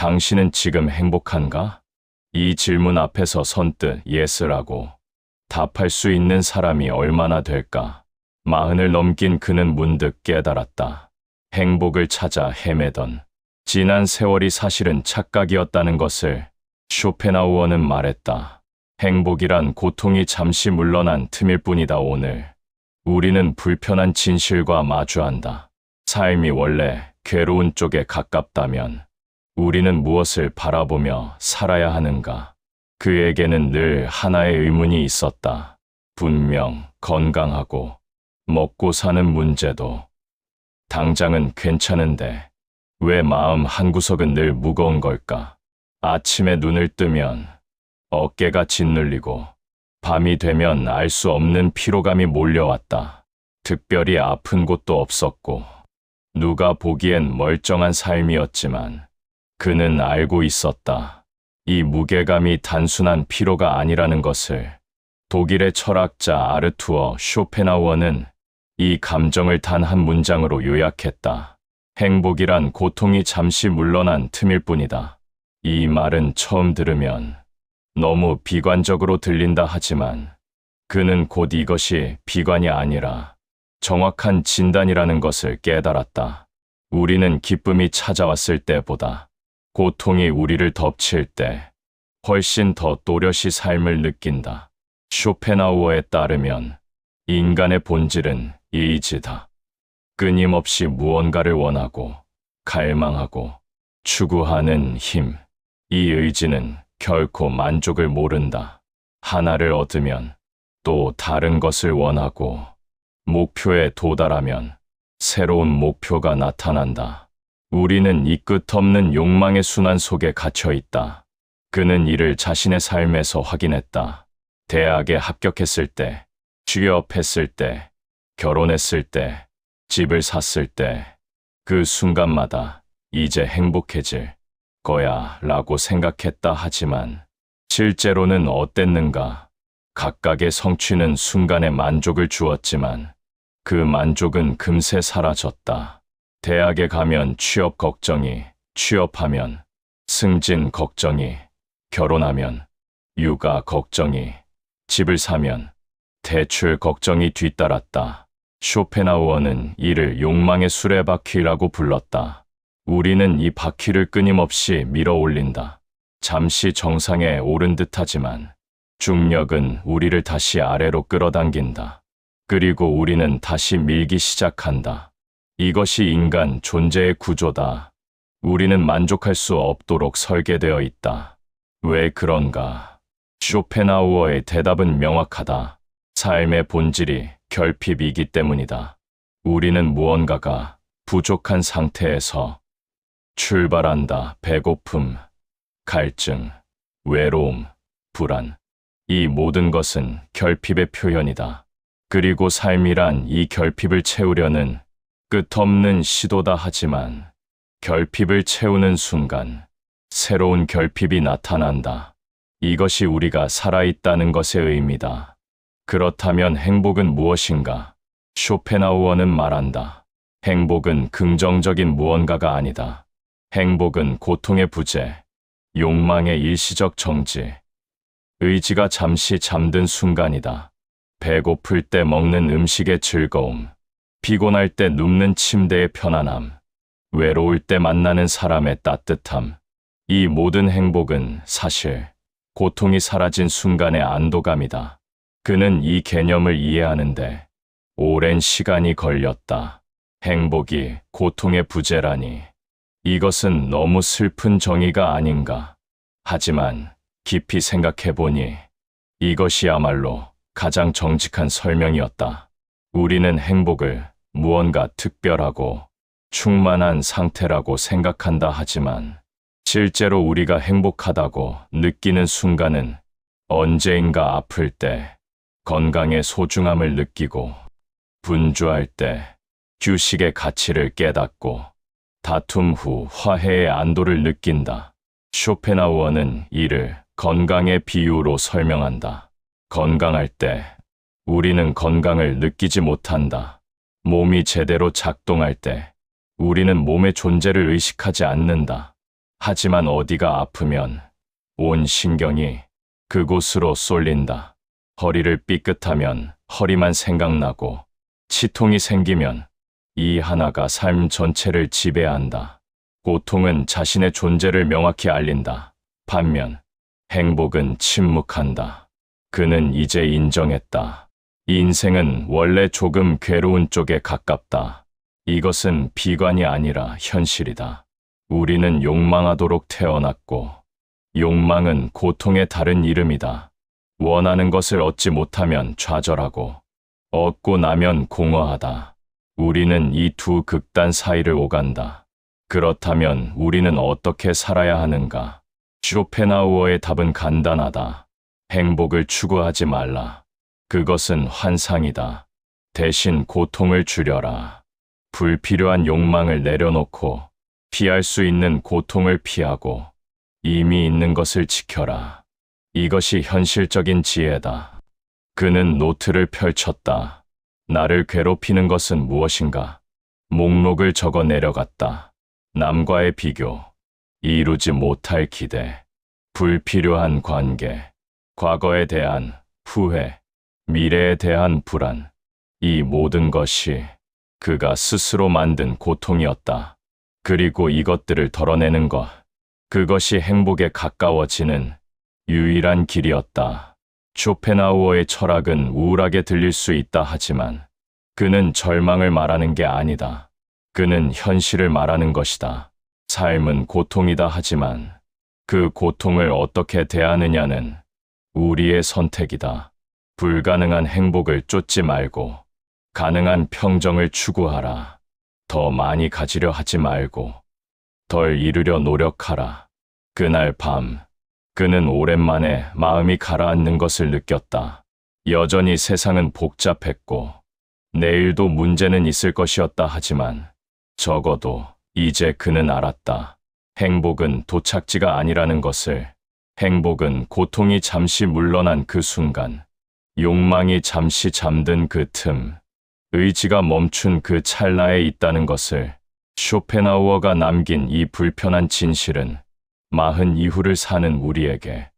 당신은 지금 행복한가? 이 질문 앞에서 선뜻 예스라고 답할 수 있는 사람이 얼마나 될까? 40을 넘긴 그는 문득 깨달았다. 행복을 찾아 헤매던 지난 세월이 사실은 착각이었다는 것을. 쇼펜하우어는 말했다. 행복이란 고통이 잠시 물러난 틈일 뿐이다. 오늘 우리는 불편한 진실과 마주한다. 삶이 원래 괴로운 쪽에 가깝다면 우리는 무엇을 바라보며 살아야 하는가? 그에게는 늘 하나의 의문이 있었다. 분명 건강하고 먹고 사는 문제도 당장은 괜찮은데 왜 마음 한구석은 늘 무거운 걸까? 아침에 눈을 뜨면 어깨가 짓눌리고 밤이 되면 알 수 없는 피로감이 몰려왔다. 특별히 아픈 곳도 없었고 누가 보기엔 멀쩡한 삶이었지만 그는 알고 있었다. 이 무게감이 단순한 피로가 아니라는 것을. 독일의 철학자 아르투어 쇼펜하우어는 이 감정을 단 한 문장으로 요약했다. 행복이란 고통이 잠시 물러난 틈일 뿐이다. 이 말은 처음 들으면 너무 비관적으로 들린다 하지만 그는 곧 이것이 비관이 아니라 정확한 진단이라는 것을 깨달았다. 우리는 기쁨이 찾아왔을 때보다 고통이 우리를 덮칠 때 훨씬 더 또렷이 삶을 느낀다. 쇼펜하우어에 따르면 인간의 본질은 의지다. 끊임없이 무언가를 원하고 갈망하고 추구하는 힘. 이 의지는 결코 만족을 모른다. 하나를 얻으면 또 다른 것을 원하고 목표에 도달하면 새로운 목표가 나타난다. 우리는 이 끝없는 욕망의 순환 속에 갇혀 있다. 그는 이를 자신의 삶에서 확인했다. 대학에 합격했을 때, 취업했을 때, 결혼했을 때, 집을 샀을 때, 그 순간마다 이제 행복해질 거야 라고 생각했다. 하지만 실제로는 어땠는가? 각각의 성취는 순간의 만족을 주었지만 그 만족은 금세 사라졌다. 대학에 가면 취업 걱정이, 취업하면 승진 걱정이, 결혼하면 육아 걱정이, 집을 사면 대출 걱정이 뒤따랐다. 쇼펜하우어는 이를 욕망의 수레바퀴라고 불렀다. 우리는 이 바퀴를 끊임없이 밀어 올린다. 잠시 정상에 오른 듯하지만 중력은 우리를 다시 아래로 끌어당긴다. 그리고 우리는 다시 밀기 시작한다. 이것이 인간 존재의 구조다. 우리는 만족할 수 없도록 설계되어 있다. 왜 그런가? 쇼펜하우어의 대답은 명확하다. 삶의 본질이 결핍이기 때문이다. 우리는 무언가가 부족한 상태에서 출발한다. 배고픔, 갈증, 외로움, 불안. 이 모든 것은 결핍의 표현이다. 그리고 삶이란 이 결핍을 채우려는 끝없는 시도다. 하지만 결핍을 채우는 순간 새로운 결핍이 나타난다. 이것이 우리가 살아있다는 것의 의미다. 그렇다면 행복은 무엇인가? 쇼펜하우어는 말한다. 행복은 긍정적인 무언가가 아니다. 행복은 고통의 부재, 욕망의 일시적 정지, 의지가 잠시 잠든 순간이다. 배고플 때 먹는 음식의 즐거움, 피곤할 때 눕는 침대의 편안함, 외로울 때 만나는 사람의 따뜻함. 이 모든 행복은 사실 고통이 사라진 순간의 안도감이다. 그는 이 개념을 이해하는데 오랜 시간이 걸렸다. 행복이 고통의 부재라니. 이것은 너무 슬픈 정의가 아닌가. 하지만 깊이 생각해보니 이것이야말로 가장 정직한 설명이었다. 우리는 행복을 무언가 특별하고 충만한 상태라고 생각한다. 하지만 실제로 우리가 행복하다고 느끼는 순간은 언제인가 아플 때, 건강의 소중함을 느끼고, 분주할 때, 휴식의 가치를 깨닫고, 다툼 후 화해의 안도를 느낀다. 쇼펜하우어는 이를 건강의 비유로 설명한다. 건강할 때 우리는 건강을 느끼지 못한다. 몸이 제대로 작동할 때 우리는 몸의 존재를 의식하지 않는다. 하지만 어디가 아프면 온 신경이 그곳으로 쏠린다. 허리를 삐끗하면 허리만 생각나고, 치통이 생기면 이 하나가 삶 전체를 지배한다. 고통은 자신의 존재를 명확히 알린다. 반면 행복은 침묵한다. 그는 이제 인정했다. 인생은 원래 조금 괴로운 쪽에 가깝다. 이것은 비관이 아니라 현실이다. 우리는 욕망하도록 태어났고, 욕망은 고통의 다른 이름이다. 원하는 것을 얻지 못하면 좌절하고, 얻고 나면 공허하다. 우리는 이 두 극단 사이를 오간다. 그렇다면 우리는 어떻게 살아야 하는가? 쇼펜하우어의 답은 간단하다. 행복을 추구하지 말라. 그것은 환상이다. 대신 고통을 줄여라. 불필요한 욕망을 내려놓고 피할 수 있는 고통을 피하고 이미 있는 것을 지켜라. 이것이 현실적인 지혜다. 그는 노트를 펼쳤다. 나를 괴롭히는 것은 무엇인가? 목록을 적어 내려갔다. 남과의 비교, 이루지 못할 기대, 불필요한 관계, 과거에 대한 후회, 미래에 대한 불안. 이 모든 것이 그가 스스로 만든 고통이었다. 그리고 이것들을 덜어내는 것, 그것이 행복에 가까워지는 유일한 길이었다. 쇼펜하우어의 철학은 우울하게 들릴 수 있다 하지만 그는 절망을 말하는 게 아니다. 그는 현실을 말하는 것이다. 삶은 고통이다 하지만 그 고통을 어떻게 대하느냐는 우리의 선택이다. 불가능한 행복을 쫓지 말고 가능한 평정을 추구하라. 더 많이 가지려 하지 말고 덜 이루려 노력하라. 그날 밤, 그는 오랜만에 마음이 가라앉는 것을 느꼈다. 여전히 세상은 복잡했고 내일도 문제는 있을 것이었다 하지만 적어도 이제 그는 알았다. 행복은 도착지가 아니라는 것을. 행복은 고통이 잠시 물러난 그 순간, 욕망이 잠시 잠든 그 틈, 의지가 멈춘 그 찰나에 있다는 것을. 쇼펜하우어가 남긴 이 불편한 진실은 40 이후를 사는 우리에게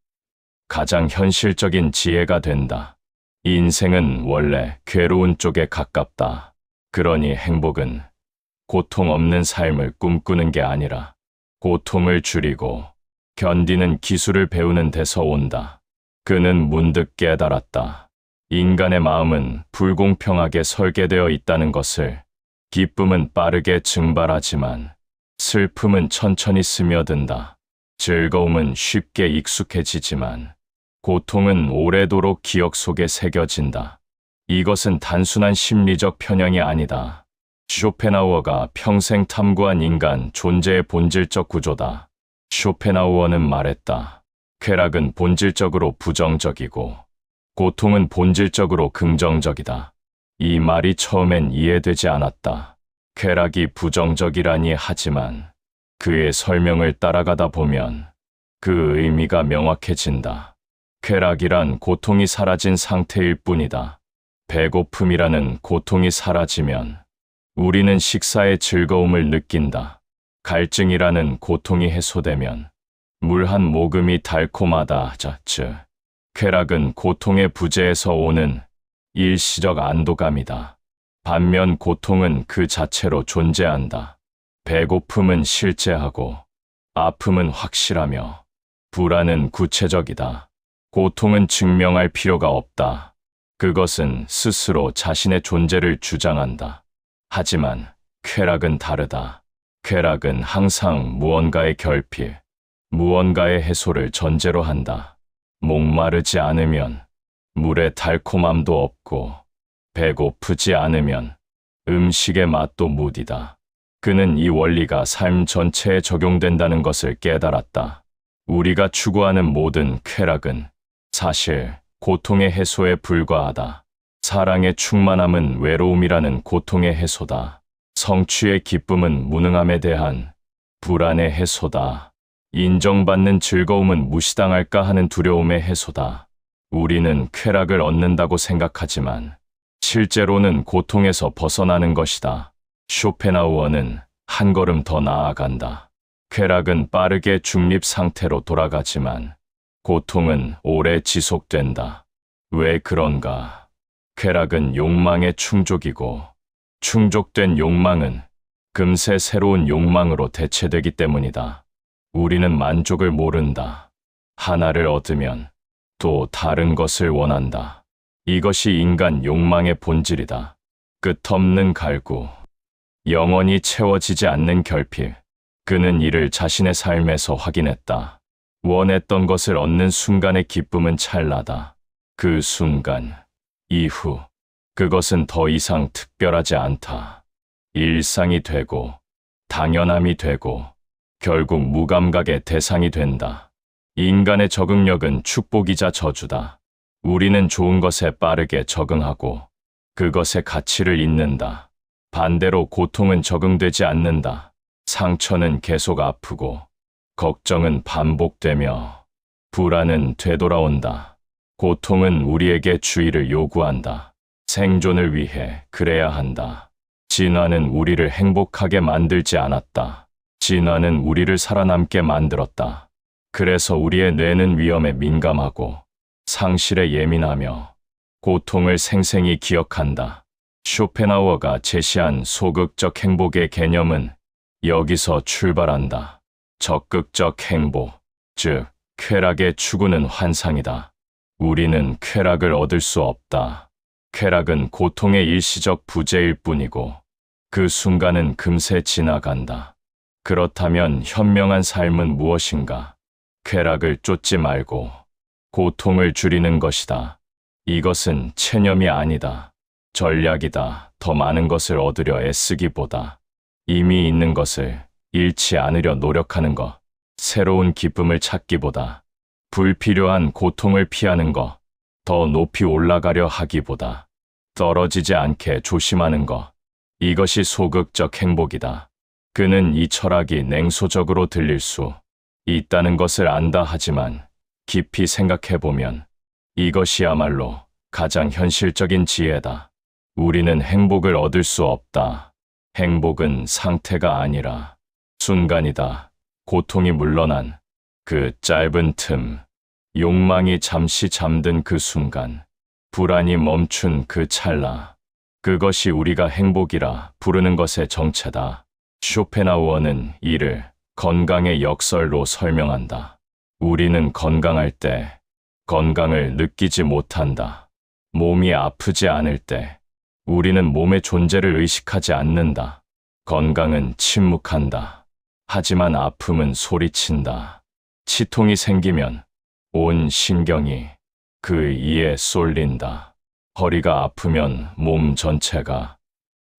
가장 현실적인 지혜가 된다. 인생은 원래 괴로운 쪽에 가깝다. 그러니 행복은 고통 없는 삶을 꿈꾸는 게 아니라 고통을 줄이고 견디는 기술을 배우는 데서 온다. 그는 문득 깨달았다. 인간의 마음은 불공평하게 설계되어 있다는 것을. 기쁨은 빠르게 증발하지만 슬픔은 천천히 스며든다. 즐거움은 쉽게 익숙해지지만 고통은 오래도록 기억 속에 새겨진다. 이것은 단순한 심리적 편향이 아니다. 쇼펜하우어가 평생 탐구한 인간 존재의 본질적 구조다. 쇼펜하우어는 말했다. 쾌락은 본질적으로 부정적이고 고통은 본질적으로 긍정적이다. 이 말이 처음엔 이해되지 않았다. 쾌락이 부정적이라니 하지만 그의 설명을 따라가다 보면 그 의미가 명확해진다. 쾌락이란 고통이 사라진 상태일 뿐이다. 배고픔이라는 고통이 사라지면 우리는 식사의 즐거움을 느낀다. 갈증이라는 고통이 해소되면 물 한 모금이 달콤하다. 즉, 쾌락은 고통의 부재에서 오는 일시적 안도감이다. 반면 고통은 그 자체로 존재한다. 배고픔은 실제하고 아픔은 확실하며 불안은 구체적이다. 고통은 증명할 필요가 없다. 그것은 스스로 자신의 존재를 주장한다. 하지만 쾌락은 다르다. 쾌락은 항상 무언가의 결핍, 무언가의 해소를 전제로 한다. 목마르지 않으면 물의 달콤함도 없고 배고프지 않으면 음식의 맛도 무디다. 그는 이 원리가 삶 전체에 적용된다는 것을 깨달았다. 우리가 추구하는 모든 쾌락은 사실 고통의 해소에 불과하다. 사랑의 충만함은 외로움이라는 고통의 해소다. 성취의 기쁨은 무능함에 대한 불안의 해소다. 인정받는 즐거움은 무시당할까 하는 두려움의 해소다. 우리는 쾌락을 얻는다고 생각하지만 실제로는 고통에서 벗어나는 것이다. 쇼펜하우어는 한 걸음 더 나아간다. 쾌락은 빠르게 중립 상태로 돌아가지만 고통은 오래 지속된다. 왜 그런가? 쾌락은 욕망의 충족이고 충족된 욕망은 금세 새로운 욕망으로 대체되기 때문이다. 우리는 만족을 모른다. 하나를 얻으면 또 다른 것을 원한다. 이것이 인간 욕망의 본질이다. 끝없는 갈구, 영원히 채워지지 않는 결핍. 그는 이를 자신의 삶에서 확인했다. 원했던 것을 얻는 순간의 기쁨은 찰나다. 그 순간, 이후, 그것은 더 이상 특별하지 않다. 일상이 되고, 당연함이 되고, 결국 무감각의 대상이 된다. 인간의 적응력은 축복이자 저주다. 우리는 좋은 것에 빠르게 적응하고, 그것의 가치를 잊는다. 반대로 고통은 적응되지 않는다. 상처는 계속 아프고, 걱정은 반복되며, 불안은 되돌아온다. 고통은 우리에게 주의를 요구한다. 생존을 위해 그래야 한다. 진화는 우리를 행복하게 만들지 않았다. 진화는 우리를 살아남게 만들었다. 그래서 우리의 뇌는 위험에 민감하고 상실에 예민하며 고통을 생생히 기억한다. 쇼펜하우어가 제시한 소극적 행복의 개념은 여기서 출발한다. 적극적 행복, 즉 쾌락의 추구는 환상이다. 우리는 쾌락을 얻을 수 없다. 쾌락은 고통의 일시적 부재일 뿐이고 그 순간은 금세 지나간다. 그렇다면 현명한 삶은 무엇인가? 쾌락을 쫓지 말고 고통을 줄이는 것이다. 이것은 체념이 아니다. 전략이다. 더 많은 것을 얻으려 애쓰기보다 이미 있는 것을 잃지 않으려 노력하는 것. 새로운 기쁨을 찾기보다 불필요한 고통을 피하는 것. 더 높이 올라가려 하기보다 떨어지지 않게 조심하는 것. 이것이 소극적 행복이다. 그는 이 철학이 냉소적으로 들릴 수 있다는 것을 안다 하지만 깊이 생각해보면 이것이야말로 가장 현실적인 지혜다. 우리는 행복을 얻을 수 없다. 행복은 상태가 아니라 순간이다. 고통이 물러난 그 짧은 틈, 욕망이 잠시 잠든 그 순간, 불안이 멈춘 그 찰나, 그것이 우리가 행복이라 부르는 것의 정체다. 쇼펜하우어는 이를 건강의 역설로 설명한다. 우리는 건강할 때 건강을 느끼지 못한다. 몸이 아프지 않을 때 우리는 몸의 존재를 의식하지 않는다. 건강은 침묵한다. 하지만 아픔은 소리친다. 치통이 생기면 온 신경이 그 이에 쏠린다. 허리가 아프면 몸 전체가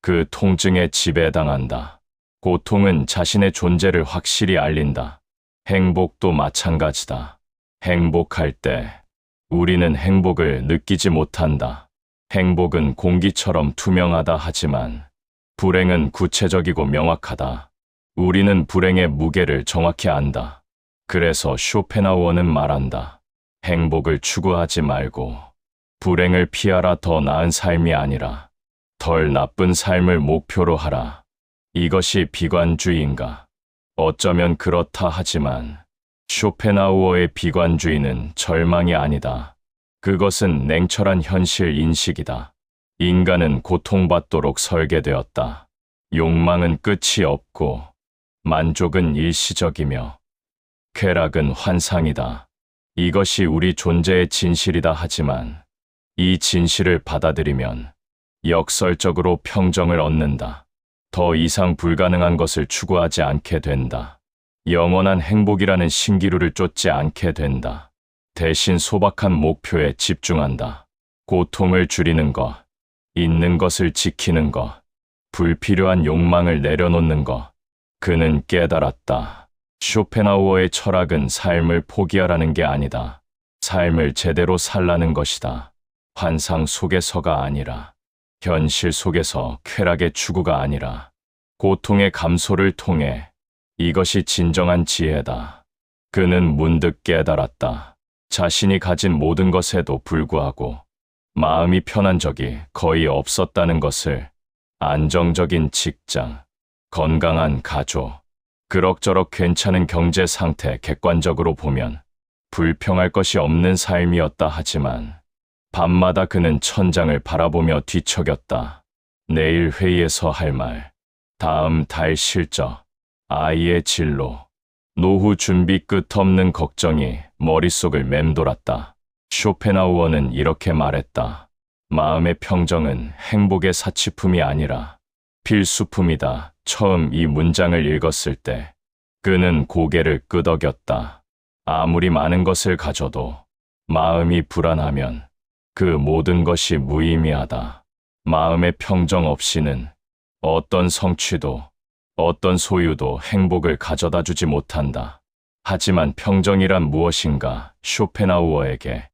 그 통증에 지배당한다. 고통은 자신의 존재를 확실히 알린다. 행복도 마찬가지다. 행복할 때 우리는 행복을 느끼지 못한다. 행복은 공기처럼 투명하다 하지만 불행은 구체적이고 명확하다. 우리는 불행의 무게를 정확히 안다. 그래서 쇼펜하우어는 말한다. 행복을 추구하지 말고 불행을 피하라. 더 나은 삶이 아니라 덜 나쁜 삶을 목표로 하라. 이것이 비관주의인가? 어쩌면 그렇다 하지만 쇼펜하우어의 비관주의는 절망이 아니다. 그것은 냉철한 현실 인식이다. 인간은 고통받도록 설계되었다. 욕망은 끝이 없고 만족은 일시적이며 쾌락은 환상이다. 이것이 우리 존재의 진실이다 하지만 이 진실을 받아들이면 역설적으로 평정을 얻는다. 더 이상 불가능한 것을 추구하지 않게 된다. 영원한 행복이라는 신기루를 쫓지 않게 된다. 대신 소박한 목표에 집중한다. 고통을 줄이는 것, 있는 것을 지키는 것, 불필요한 욕망을 내려놓는 것. 그는 깨달았다. 쇼펜하우어의 철학은 삶을 포기하라는 게 아니다. 삶을 제대로 살라는 것이다. 환상 속에서가 아니라, 현실 속에서 쾌락의 추구가 아니라, 고통의 감소를 통해 이것이 진정한 지혜다. 그는 문득 깨달았다. 자신이 가진 모든 것에도 불구하고 마음이 편한 적이 거의 없었다는 것을. 안정적인 직장, 건강한 가족, 그럭저럭 괜찮은 경제 상태 객관적으로 보면 불평할 것이 없는 삶이었다 하지만 밤마다 그는 천장을 바라보며 뒤척였다. 내일 회의에서 할 말, 다음 달 실적, 아이의 진로, 노후 준비 끝없는 걱정이 머릿속을 맴돌았다. 쇼펜하우어는 이렇게 말했다. 마음의 평정은 행복의 사치품이 아니라 필수품이다. 처음 이 문장을 읽었을 때 그는 고개를 끄덕였다. 아무리 많은 것을 가져도 마음이 불안하면 그 모든 것이 무의미하다. 마음의 평정 없이는 어떤 성취도, 어떤 소유도 행복을 가져다 주지 못한다. 하지만 평정이란 무엇인가? 쇼펜하우어에게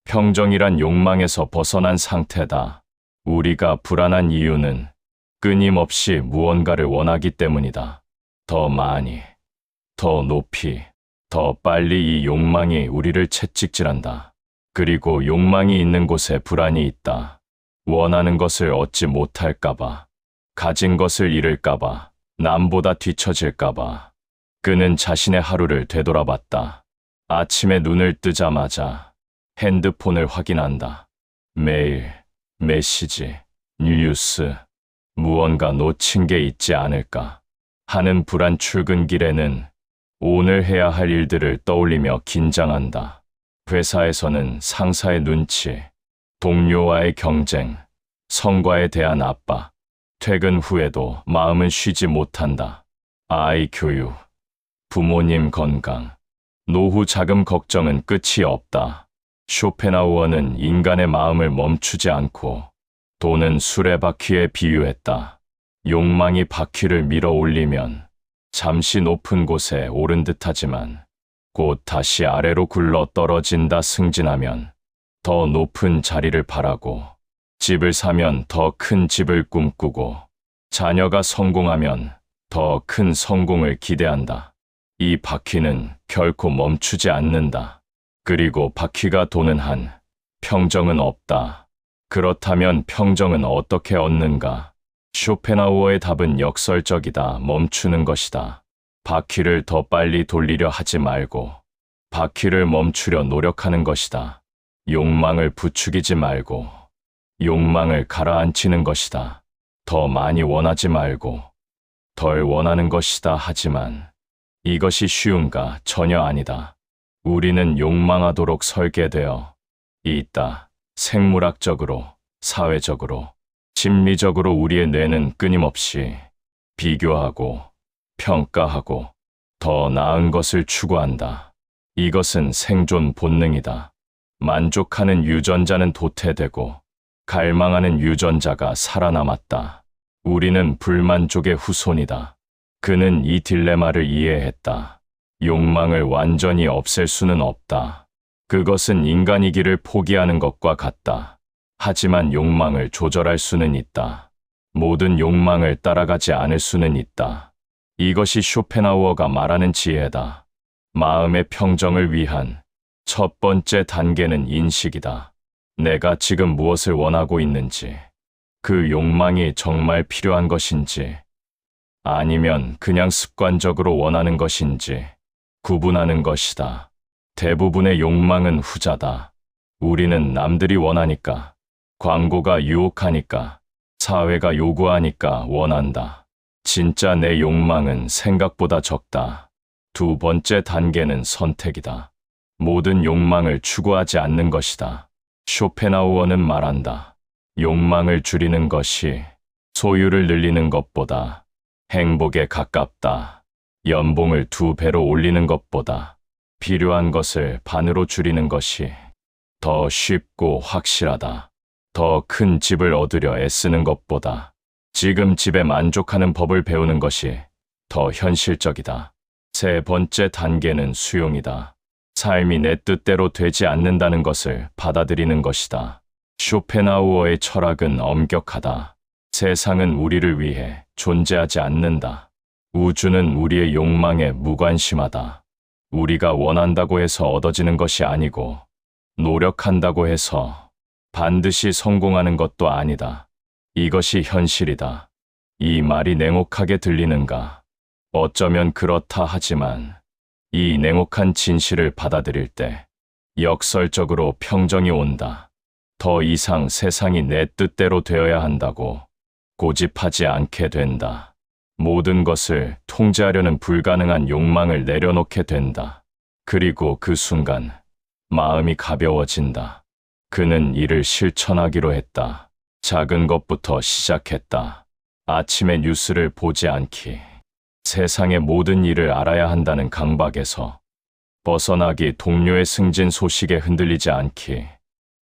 평정이란 욕망에서 벗어난 상태다. 우리가 불안한 이유는 끊임없이 무언가를 원하기 때문이다. 더 많이, 더 높이, 더 빨리 이 욕망이 우리를 채찍질한다. 그리고 욕망이 있는 곳에 불안이 있다. 원하는 것을 얻지 못할까봐, 가진 것을 잃을까봐, 남보다 뒤처질까봐. 그는 자신의 하루를 되돌아봤다. 아침에 눈을 뜨자마자 핸드폰을 확인한다. 메일, 메시지, 뉴스, 무언가 놓친 게 있지 않을까 하는 불안. 출근길에는 오늘 해야 할 일들을 떠올리며 긴장한다. 회사에서는 상사의 눈치, 동료와의 경쟁, 성과에 대한 압박. 퇴근 후에도 마음은 쉬지 못한다. 아이 교육, 부모님 건강, 노후 자금 걱정은 끝이 없다. 쇼펜하우어는 인간의 마음을 멈추지 않고 돈은 수레바퀴에 비유했다. 욕망이 바퀴를 밀어 올리면 잠시 높은 곳에 오른 듯하지만 곧 다시 아래로 굴러 떨어진다. 승진하면 더 높은 자리를 바라고, 집을 사면 더 큰 집을 꿈꾸고, 자녀가 성공하면 더 큰 성공을 기대한다. 이 바퀴는 결코 멈추지 않는다. 그리고 바퀴가 도는 한 평정은 없다. 그렇다면 평정은 어떻게 얻는가? 쇼펜하우어의 답은 역설적이다. 멈추는 것이다. 바퀴를 더 빨리 돌리려 하지 말고 바퀴를 멈추려 노력하는 것이다. 욕망을 부추기지 말고 욕망을 가라앉히는 것이다. 더 많이 원하지 말고 덜 원하는 것이다. 하지만 이것이 쉬운가? 전혀 아니다. 우리는 욕망하도록 설계되어 있다. 생물학적으로, 사회적으로, 심리적으로 우리의 뇌는 끊임없이 비교하고 평가하고 더 나은 것을 추구한다. 이것은 생존 본능이다. 만족하는 유전자는 도태되고 갈망하는 유전자가 살아남았다. 우리는 불만족의 후손이다. 그는 이 딜레마를 이해했다. 욕망을 완전히 없앨 수는 없다. 그것은 인간이기를 포기하는 것과 같다. 하지만 욕망을 조절할 수는 있다. 모든 욕망을 따라가지 않을 수는 있다. 이것이 쇼펜하우어가 말하는 지혜다. 마음의 평정을 위한 첫 번째 단계는 인식이다. 내가 지금 무엇을 원하고 있는지, 그 욕망이 정말 필요한 것인지, 아니면 그냥 습관적으로 원하는 것인지 구분하는 것이다. 대부분의 욕망은 후자다. 우리는 남들이 원하니까, 광고가 유혹하니까, 사회가 요구하니까 원한다. 진짜 내 욕망은 생각보다 적다. 두 번째 단계는 선택이다. 모든 욕망을 추구하지 않는 것이다. 쇼펜하우어는 말한다. 욕망을 줄이는 것이 소유를 늘리는 것보다 행복에 가깝다. 연봉을 2배로 올리는 것보다 필요한 것을 반으로 줄이는 것이 더 쉽고 확실하다. 더 큰 집을 얻으려 애쓰는 것보다 지금 집에 만족하는 법을 배우는 것이 더 현실적이다. 세 번째 단계는 수용이다. 삶이 내 뜻대로 되지 않는다는 것을 받아들이는 것이다. 쇼펜하우어의 철학은 엄격하다. 세상은 우리를 위해 존재하지 않는다. 우주는 우리의 욕망에 무관심하다. 우리가 원한다고 해서 얻어지는 것이 아니고 노력한다고 해서 반드시 성공하는 것도 아니다. 이것이 현실이다. 이 말이 냉혹하게 들리는가? 어쩌면 그렇다 하지만 이 냉혹한 진실을 받아들일 때 역설적으로 평정이 온다. 더 이상 세상이 내 뜻대로 되어야 한다고 고집하지 않게 된다. 모든 것을 통제하려는 불가능한 욕망을 내려놓게 된다. 그리고 그 순간 마음이 가벼워진다. 그는 이를 실천하기로 했다. 작은 것부터 시작했다. 아침에 뉴스를 보지 않기. 세상의 모든 일을 알아야 한다는 강박에서 벗어나기. 동료의 승진 소식에 흔들리지 않기.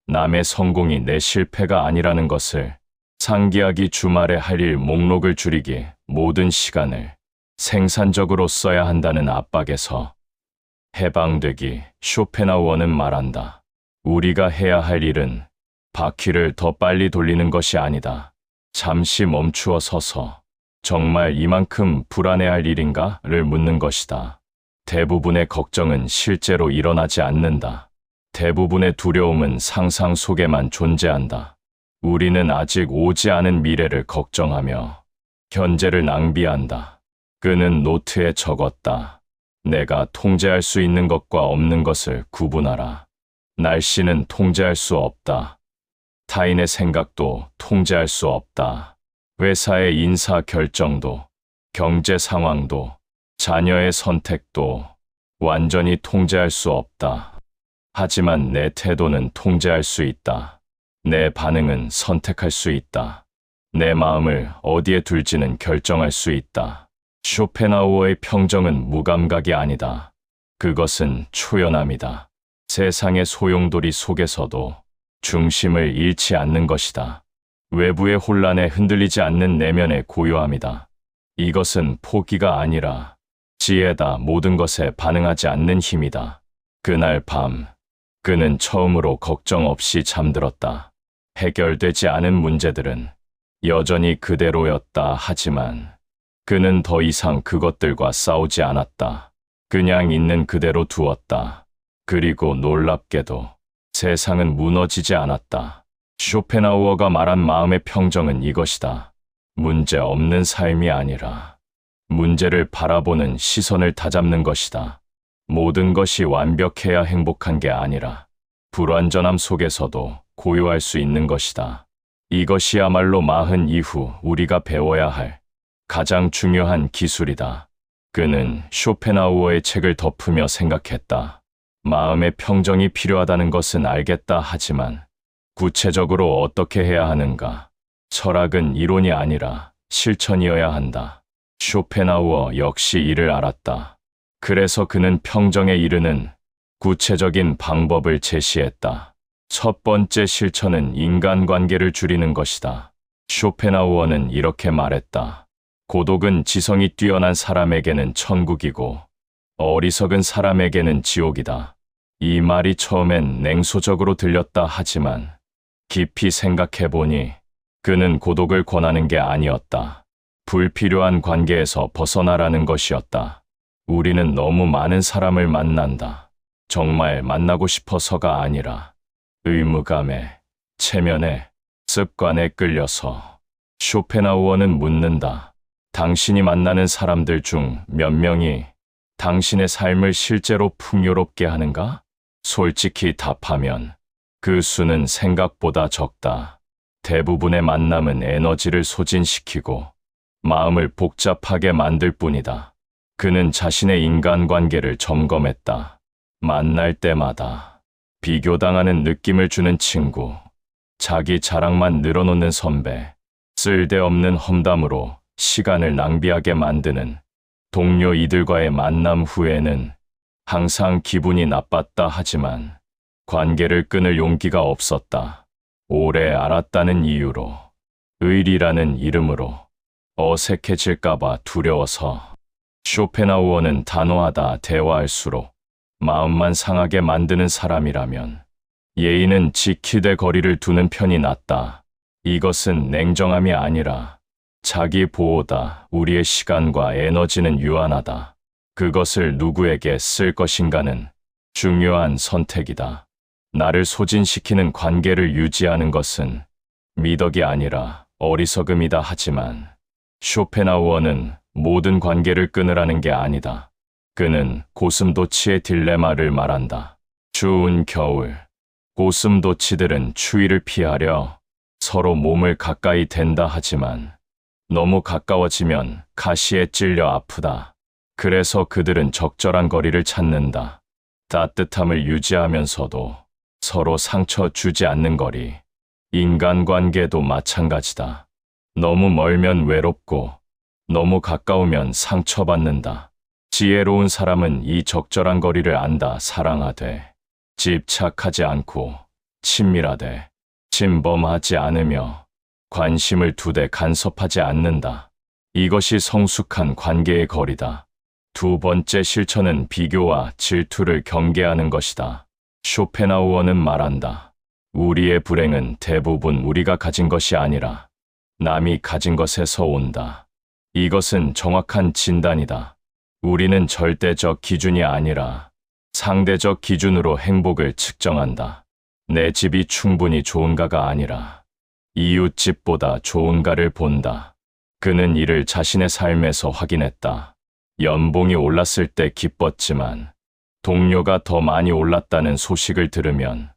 남의 성공이 내 실패가 아니라는 것을 상기하기. 주말에 할 일 목록을 줄이기. 모든 시간을 생산적으로 써야 한다는 압박에서 해방되기. 쇼펜하우어는 말한다. 우리가 해야 할 일은 바퀴를 더 빨리 돌리는 것이 아니다. 잠시 멈추어 서서 정말 이만큼 불안해할 일인가를 묻는 것이다. 대부분의 걱정은 실제로 일어나지 않는다. 대부분의 두려움은 상상 속에만 존재한다. 우리는 아직 오지 않은 미래를 걱정하며 현재를 낭비한다. 그는 노트에 적었다. 내가 통제할 수 있는 것과 없는 것을 구분하라. 날씨는 통제할 수 없다. 타인의 생각도 통제할 수 없다. 회사의 인사 결정도, 경제 상황도, 자녀의 선택도 완전히 통제할 수 없다. 하지만 내 태도는 통제할 수 있다. 내 반응은 선택할 수 있다. 내 마음을 어디에 둘지는 결정할 수 있다. 쇼펜하우어의 평정은 무감각이 아니다. 그것은 초연함이다. 세상의 소용돌이 속에서도 중심을 잃지 않는 것이다. 외부의 혼란에 흔들리지 않는 내면의 고요함이다. 이것은 포기가 아니라 지혜다. 모든 것에 반응하지 않는 힘이다. 그날 밤, 그는 처음으로 걱정 없이 잠들었다. 해결되지 않은 문제들은 여전히 그대로였다. 하지만 그는 더 이상 그것들과 싸우지 않았다. 그냥 있는 그대로 두었다. 그리고 놀랍게도 세상은 무너지지 않았다. 쇼펜하우어가 말한 마음의 평정은 이것이다. 문제 없는 삶이 아니라 문제를 바라보는 시선을 다잡는 것이다. 모든 것이 완벽해야 행복한 게 아니라 불완전함 속에서도 고요할 수 있는 것이다. 이것이야말로 마흔 이후 우리가 배워야 할 가장 중요한 기술이다. 그는 쇼펜하우어의 책을 덮으며 생각했다. 마음의 평정이 필요하다는 것은 알겠다. 하지만 구체적으로 어떻게 해야 하는가? 철학은 이론이 아니라 실천이어야 한다. 쇼펜하우어 역시 이를 알았다. 그래서 그는 평정에 이르는 구체적인 방법을 제시했다. 첫 번째 실천은 인간관계를 줄이는 것이다. 쇼펜하우어는 이렇게 말했다. 고독은 지성이 뛰어난 사람에게는 천국이고 어리석은 사람에게는 지옥이다. 이 말이 처음엔 냉소적으로 들렸다. 하지만 깊이 생각해보니 그는 고독을 권하는 게 아니었다. 불필요한 관계에서 벗어나라는 것이었다. 우리는 너무 많은 사람을 만난다. 정말 만나고 싶어서가 아니라 의무감에, 체면에, 습관에 끌려서. 쇼펜하우어는 묻는다. 당신이 만나는 사람들 중 몇 명이 당신의 삶을 실제로 풍요롭게 하는가? 솔직히 답하면 그 수는 생각보다 적다. 대부분의 만남은 에너지를 소진시키고 마음을 복잡하게 만들 뿐이다. 그는 자신의 인간관계를 점검했다. 만날 때마다 비교당하는 느낌을 주는 친구, 자기 자랑만 늘어놓는 선배, 쓸데없는 험담으로 시간을 낭비하게 만드는 동료. 이들과의 만남 후에는 항상 기분이 나빴다. 하지만 관계를 끊을 용기가 없었다. 오래 알았다는 이유로, 의리라는 이름으로, 어색해질까봐 두려워서. 쇼펜하우어는 단호하다. 대화할수록 마음만 상하게 만드는 사람이라면 예의는 지키되 거리를 두는 편이 낫다. 이것은 냉정함이 아니라 자기 보호다. 우리의 시간과 에너지는 유한하다. 그것을 누구에게 쓸 것인가는 중요한 선택이다. 나를 소진시키는 관계를 유지하는 것은 미덕이 아니라 어리석음이다. 하지만 쇼펜하우어는 모든 관계를 끊으라는 게 아니다. 그는 고슴도치의 딜레마를 말한다. 추운 겨울, 고슴도치들은 추위를 피하려 서로 몸을 가까이 댄다 하지만 너무 가까워지면 가시에 찔려 아프다. 그래서 그들은 적절한 거리를 찾는다. 따뜻함을 유지하면서도 서로 상처 주지 않는 거리. 인간관계도 마찬가지다. 너무 멀면 외롭고 너무 가까우면 상처받는다. 지혜로운 사람은 이 적절한 거리를 안다. 사랑하되 집착하지 않고 친밀하되 침범하지 않으며 관심을 두되 간섭하지 않는다. 이것이 성숙한 관계의 거리다. 두 번째 실천은 비교와 질투를 경계하는 것이다. 쇼펜하우어는 말한다. 우리의 불행은 대부분 우리가 가진 것이 아니라 남이 가진 것에서 온다. 이것은 정확한 진단이다. 우리는 절대적 기준이 아니라 상대적 기준으로 행복을 측정한다. 내 집이 충분히 좋은가가 아니라 이웃집보다 좋은가를 본다. 그는 이를 자신의 삶에서 확인했다. 연봉이 올랐을 때 기뻤지만 동료가 더 많이 올랐다는 소식을 들으면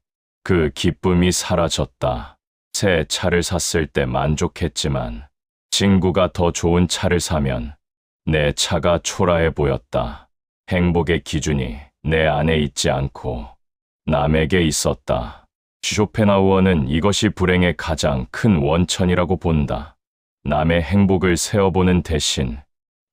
그 기쁨이 사라졌다. 새 차를 샀을 때 만족했지만 친구가 더 좋은 차를 사면 내 차가 초라해 보였다. 행복의 기준이 내 안에 있지 않고 남에게 있었다. 쇼펜하우어는 이것이 불행의 가장 큰 원천이라고 본다. 남의 행복을 세어보는 대신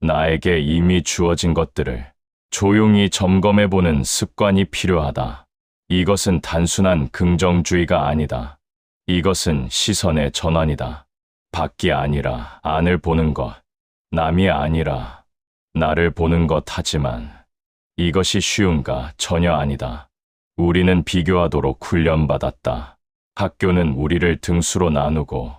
나에게 이미 주어진 것들을 조용히 점검해보는 습관이 필요하다. 이것은 단순한 긍정주의가 아니다. 이것은 시선의 전환이다. 밖이 아니라 안을 보는 것, 남이 아니라 나를 보는 것. 하지만 이것이 쉬운가? 전혀 아니다. 우리는 비교하도록 훈련받았다. 학교는 우리를 등수로 나누고,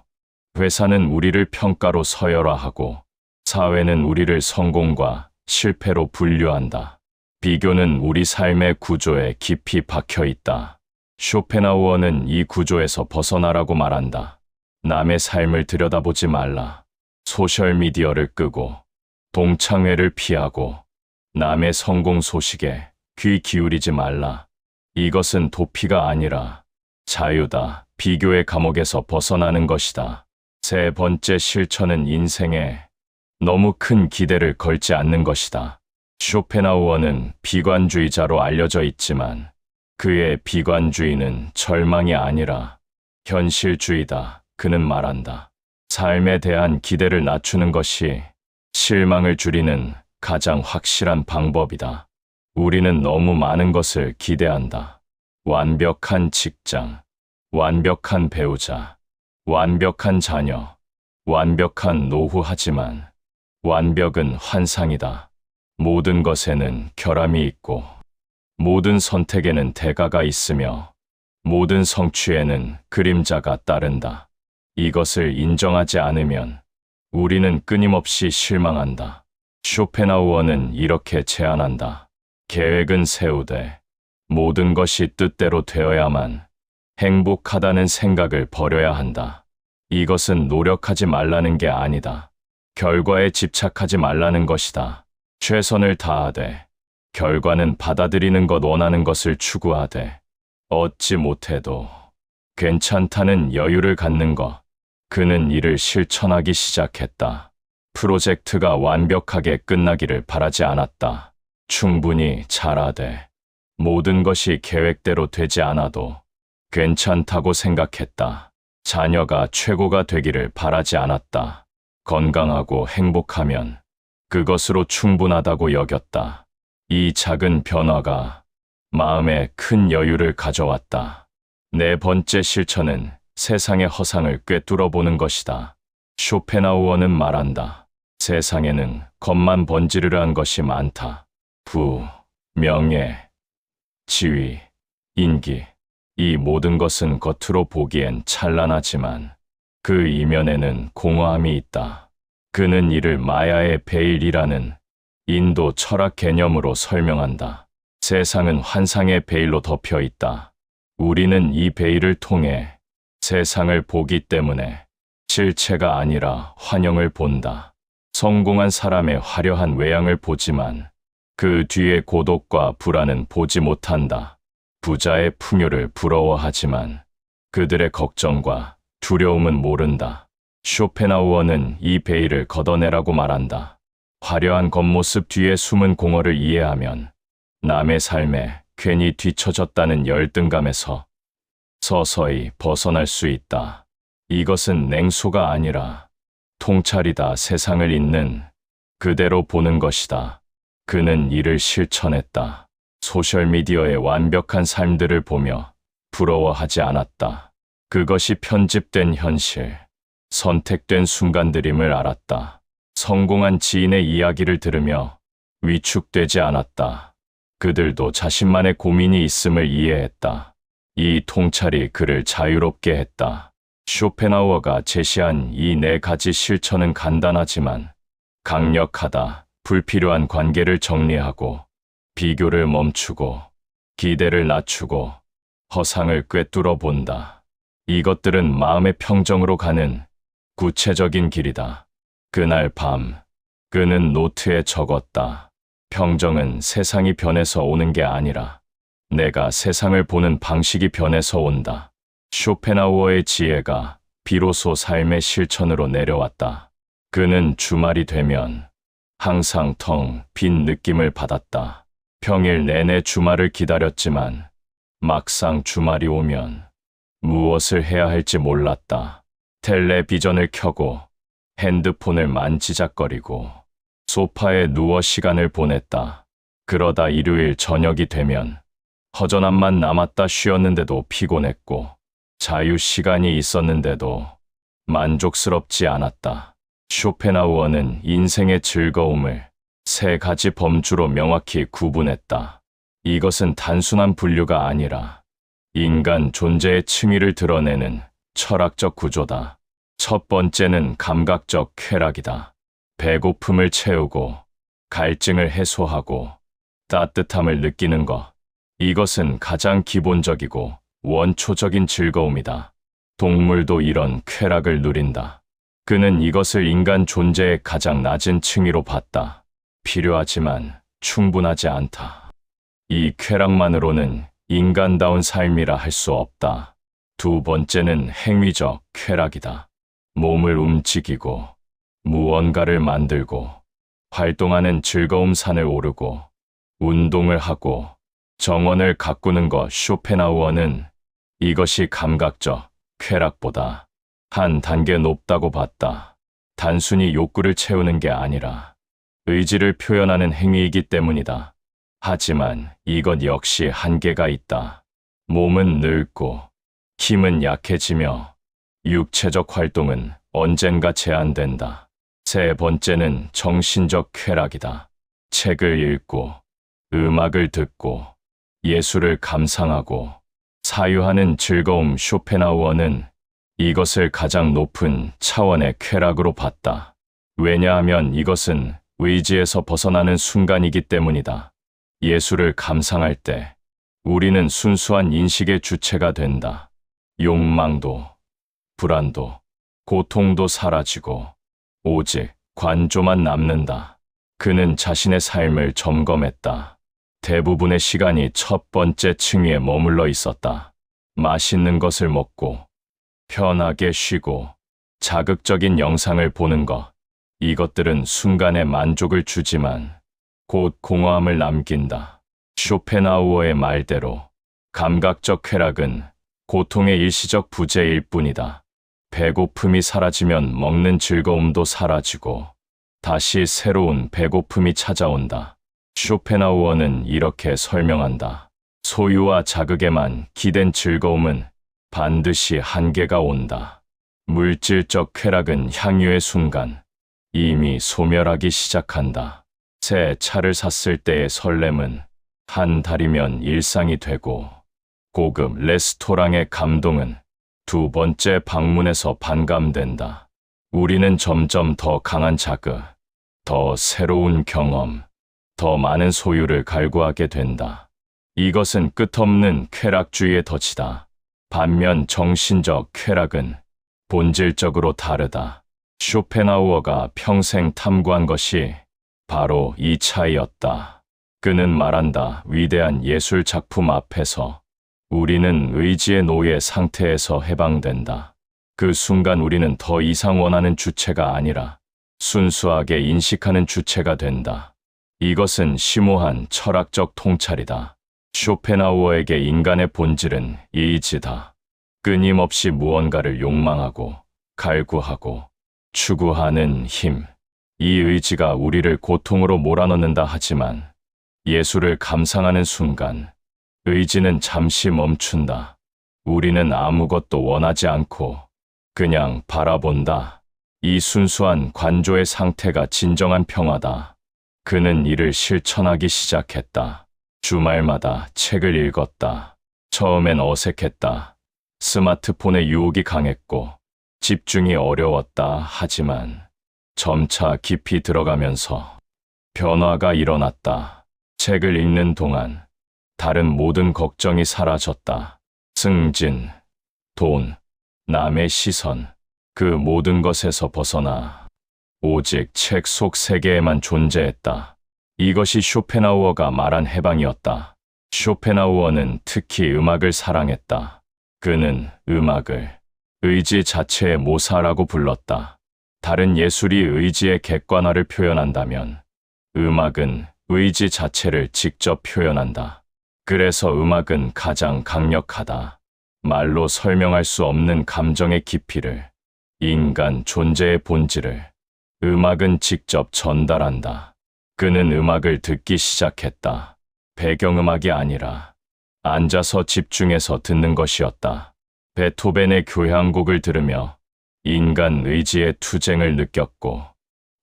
회사는 우리를 평가로 서열화하고, 사회는 우리를 성공과 실패로 분류한다. 비교는 우리 삶의 구조에 깊이 박혀 있다. 쇼펜하우어는 이 구조에서 벗어나라고 말한다. 남의 삶을 들여다보지 말라. 소셜미디어를 끄고 동창회를 피하고 남의 성공 소식에 귀 기울이지 말라. 이것은 도피가 아니라 자유다. 비교의 감옥에서 벗어나는 것이다. 세 번째 실천은 인생에 너무 큰 기대를 걸지 않는 것이다. 쇼펜하우어는 비관주의자로 알려져 있지만 그의 비관주의는 절망이 아니라 현실주의다. 그는 말한다. 삶에 대한 기대를 낮추는 것이 실망을 줄이는 가장 확실한 방법이다. 우리는 너무 많은 것을 기대한다. 완벽한 직장, 완벽한 배우자, 완벽한 자녀, 완벽한 노후. 하지만 완벽은 환상이다. 모든 것에는 결함이 있고 모든 선택에는 대가가 있으며 모든 성취에는 그림자가 따른다. 이것을 인정하지 않으면 우리는 끊임없이 실망한다. 쇼펜하우어는 이렇게 제안한다. 계획은 세우되 모든 것이 뜻대로 되어야만 행복하다는 생각을 버려야 한다. 이것은 노력하지 말라는 게 아니다. 결과에 집착하지 말라는 것이다. 최선을 다하되 결과는 받아들이는 것, 원하는 것을 추구하되 얻지 못해도 괜찮다는 여유를 갖는 것. 그는 이를 실천하기 시작했다. 프로젝트가 완벽하게 끝나기를 바라지 않았다. 충분히 잘하되 모든 것이 계획대로 되지 않아도 괜찮다고 생각했다. 자녀가 최고가 되기를 바라지 않았다. 건강하고 행복하면 그것으로 충분하다고 여겼다. 이 작은 변화가 마음에 큰 여유를 가져왔다. 네 번째 실천은 세상의 허상을 꿰뚫어 보는 것이다. 쇼펜하우어는 말한다. 세상에는 겉만 번지르르한 것이 많다. 부, 명예, 지위, 인기. 이 모든 것은 겉으로 보기엔 찬란하지만 그 이면에는 공허함이 있다. 그는 이를 마야의 베일이라는 인도 철학 개념으로 설명한다. 세상은 환상의 베일로 덮여 있다. 우리는 이 베일을 통해 세상을 보기 때문에 실체가 아니라 환영을 본다. 성공한 사람의 화려한 외양을 보지만 그 뒤의 고독과 불안은 보지 못한다. 부자의 풍요를 부러워하지만 그들의 걱정과 두려움은 모른다. 쇼펜하우어는 이 베일을 걷어내라고 말한다. 화려한 겉모습 뒤에 숨은 공허를 이해하면 남의 삶에 괜히 뒤처졌다는 열등감에서 서서히 벗어날 수 있다. 이것은 냉소가 아니라 통찰이다. 세상을 있는 그대로 보는 것이다. 그는 이를 실천했다. 소셜미디어의 완벽한 삶들을 보며 부러워하지 않았다. 그것이 편집된 현실, 선택된 순간들임을 알았다. 성공한 지인의 이야기를 들으며 위축되지 않았다. 그들도 자신만의 고민이 있음을 이해했다. 이 통찰이 그를 자유롭게 했다. 쇼펜하우어가 제시한 이 4가지 실천은 간단하지만 강력하다. 불필요한 관계를 정리하고, 비교를 멈추고, 기대를 낮추고, 허상을 꿰뚫어 본다. 이것들은 마음의 평정으로 가는 구체적인 길이다. 그날 밤, 그는 노트에 적었다. 평정은 세상이 변해서 오는 게 아니라 내가 세상을 보는 방식이 변해서 온다. 쇼펜하우어의 지혜가 비로소 삶의 실천으로 내려왔다. 그는 주말이 되면 항상 텅 빈 느낌을 받았다. 평일 내내 주말을 기다렸지만 막상 주말이 오면 무엇을 해야 할지 몰랐다. 텔레비전을 켜고 핸드폰을 만지작거리고 소파에 누워 시간을 보냈다. 그러다 일요일 저녁이 되면 허전함만 남았다. 쉬었는데도 피곤했고 자유 시간이 있었는데도 만족스럽지 않았다. 쇼펜하우어는 인생의 즐거움을 3가지 범주로 명확히 구분했다. 이것은 단순한 분류가 아니라 인간 존재의 층위를 드러내는 철학적 구조다. 첫 번째는 감각적 쾌락이다. 배고픔을 채우고 갈증을 해소하고 따뜻함을 느끼는 것. 이것은 가장 기본적이고 원초적인 즐거움이다. 동물도 이런 쾌락을 누린다. 그는 이것을 인간 존재의 가장 낮은 층위로 봤다. 필요하지만 충분하지 않다. 이 쾌락만으로는 인간다운 삶이라 할 수 없다. 두 번째는 행위적 쾌락이다. 몸을 움직이고 무언가를 만들고 활동하는 즐거움. 산을 오르고 운동을 하고 정원을 가꾸는 것. 쇼펜하우어는 이것이 감각적 쾌락보다 한 단계 높다고 봤다. 단순히 욕구를 채우는 게 아니라 의지를 표현하는 행위이기 때문이다. 하지만 이것 역시 한계가 있다. 몸은 늙고 힘은 약해지며 육체적 활동은 언젠가 제한된다. 세 번째는 정신적 쾌락이다. 책을 읽고 음악을 듣고 예술을 감상하고 사유하는 즐거움. 쇼펜하우어는 이것을 가장 높은 차원의 쾌락으로 봤다. 왜냐하면 이것은 의지에서 벗어나는 순간이기 때문이다. 예술을 감상할 때 우리는 순수한 인식의 주체가 된다. 욕망도, 불안도, 고통도 사라지고 오직 관조만 남는다. 그는 자신의 삶을 점검했다. 대부분의 시간이 첫 번째 층위에 머물러 있었다. 맛있는 것을 먹고 편하게 쉬고 자극적인 영상을 보는 것. 이것들은 순간의 만족을 주지만 곧 공허함을 남긴다. 쇼펜하우어의 말대로 감각적 쾌락은 고통의 일시적 부재일 뿐이다. 배고픔이 사라지면 먹는 즐거움도 사라지고 다시 새로운 배고픔이 찾아온다. 쇼펜하우어는 이렇게 설명한다. 소유와 자극에만 기댄 즐거움은 반드시 한계가 온다. 물질적 쾌락은 향유의 순간 이미 소멸하기 시작한다. 새 차를 샀을 때의 설렘은 한 달이면 일상이 되고 고급 레스토랑의 감동은 2번째 방문에서 반감된다. 우리는 점점 더 강한 자극, 더 새로운 경험, 더 많은 소유를 갈구하게 된다. 이것은 끝없는 쾌락주의의 덫이다. 반면 정신적 쾌락은 본질적으로 다르다. 쇼펜하우어가 평생 탐구한 것이 바로 이 차이였다. 그는 말한다. 위대한 예술 작품 앞에서 우리는 의지의 노예 상태에서 해방된다. 그 순간 우리는 더 이상 원하는 주체가 아니라 순수하게 인식하는 주체가 된다. 이것은 심오한 철학적 통찰이다. 쇼펜하우어에게 인간의 본질은 이이지다. 끊임없이 무언가를 욕망하고 갈구하고 추구하는 힘. 이 의지가 우리를 고통으로 몰아넣는다 하지만 예술을 감상하는 순간 의지는 잠시 멈춘다. 우리는 아무것도 원하지 않고 그냥 바라본다. 이 순수한 관조의 상태가 진정한 평화다. 그는 이를 실천하기 시작했다. 주말마다 책을 읽었다. 처음엔 어색했다. 스마트폰의 유혹이 강했고 집중이 어려웠다. 하지만 점차 깊이 들어가면서 변화가 일어났다. 책을 읽는 동안 다른 모든 걱정이 사라졌다. 승진, 돈, 남의 시선, 그 모든 것에서 벗어나 오직 책 속 세계에만 존재했다. 이것이 쇼펜하우어가 말한 해방이었다. 쇼펜하우어는 특히 음악을 사랑했다. 그는 음악을 의지 자체의 모사라고 불렀다. 다른 예술이 의지의 객관화를 표현한다면 음악은 의지 자체를 직접 표현한다. 그래서 음악은 가장 강력하다. 말로 설명할 수 없는 감정의 깊이를, 인간 존재의 본질을 음악은 직접 전달한다. 그는 음악을 듣기 시작했다. 배경음악이 아니라 앉아서 집중해서 듣는 것이었다. 베토벤의 교향곡을 들으며 인간 의지의 투쟁을 느꼈고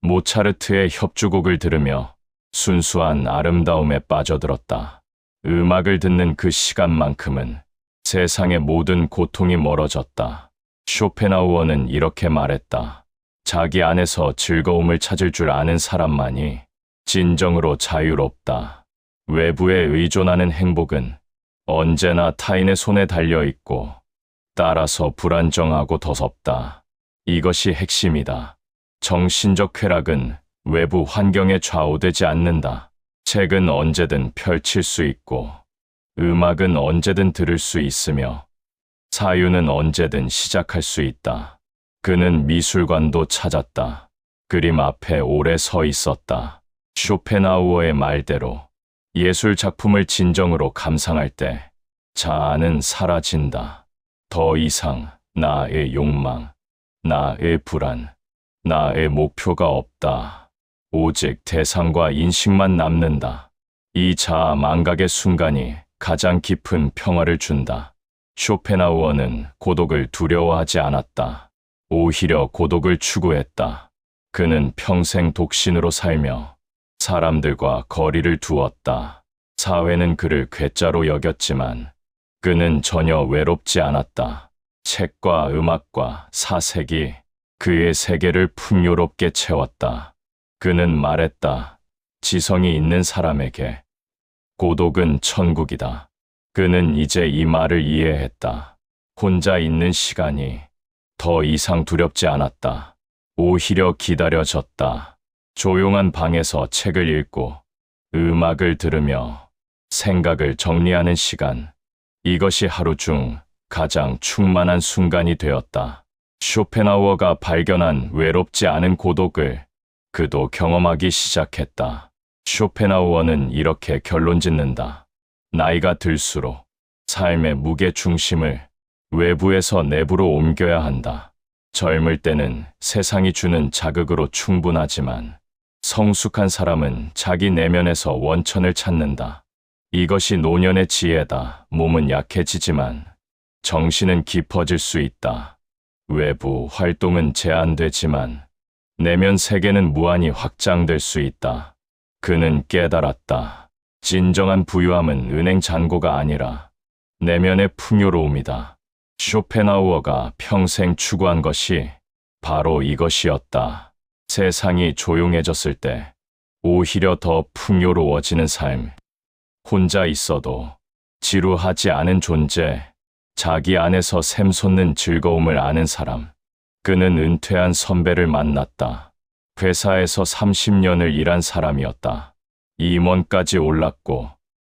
모차르트의 협주곡을 들으며 순수한 아름다움에 빠져들었다. 음악을 듣는 그 시간만큼은 세상의 모든 고통이 멀어졌다. 쇼펜하우어는 이렇게 말했다. 자기 안에서 즐거움을 찾을 줄 아는 사람만이 진정으로 자유롭다. 외부에 의존하는 행복은 언제나 타인의 손에 달려 있고 따라서 불안정하고 더섭다. 이것이 핵심이다. 정신적 쾌락은 외부 환경에 좌우되지 않는다. 책은 언제든 펼칠 수 있고 음악은 언제든 들을 수 있으며 사유는 언제든 시작할 수 있다. 그는 미술관도 찾았다. 그림 앞에 오래 서 있었다. 쇼펜하우어의 말대로 예술 작품을 진정으로 감상할 때 자아는 사라진다. 더 이상 나의 욕망, 나의 불안, 나의 목표가 없다. 오직 대상과 인식만 남는다. 이 자아 망각의 순간이 가장 깊은 평화를 준다. 쇼펜하우어는 고독을 두려워하지 않았다. 오히려 고독을 추구했다. 그는 평생 독신으로 살며 사람들과 거리를 두었다. 사회는 그를 괴짜로 여겼지만 그는 전혀 외롭지 않았다. 책과 음악과 사색이 그의 세계를 풍요롭게 채웠다. 그는 말했다. 지성이 있는 사람에게 고독은 천국이다. 그는 이제 이 말을 이해했다. 혼자 있는 시간이 더 이상 두렵지 않았다. 오히려 기다려졌다. 조용한 방에서 책을 읽고 음악을 들으며 생각을 정리하는 시간. 이것이 하루 중 가장 충만한 순간이 되었다. 쇼펜하우어가 발견한 외롭지 않은 고독을 그도 경험하기 시작했다. 쇼펜하우어는 이렇게 결론짓는다. 나이가 들수록 삶의 무게 중심을 외부에서 내부로 옮겨야 한다. 젊을 때는 세상이 주는 자극으로 충분하지만 성숙한 사람은 자기 내면에서 원천을 찾는다. 이것이 노년의 지혜다. 몸은 약해지지만 정신은 깊어질 수 있다. 외부 활동은 제한되지만 내면 세계는 무한히 확장될 수 있다. 그는 깨달았다. 진정한 부유함은 은행 잔고가 아니라 내면의 풍요로움이다. 쇼펜하우어가 평생 추구한 것이 바로 이것이었다. 세상이 조용해졌을 때 오히려 더 풍요로워지는 삶. 혼자 있어도 지루하지 않은 존재, 자기 안에서 샘솟는 즐거움을 아는 사람. 그는 은퇴한 선배를 만났다. 회사에서 30년을 일한 사람이었다. 임원까지 올랐고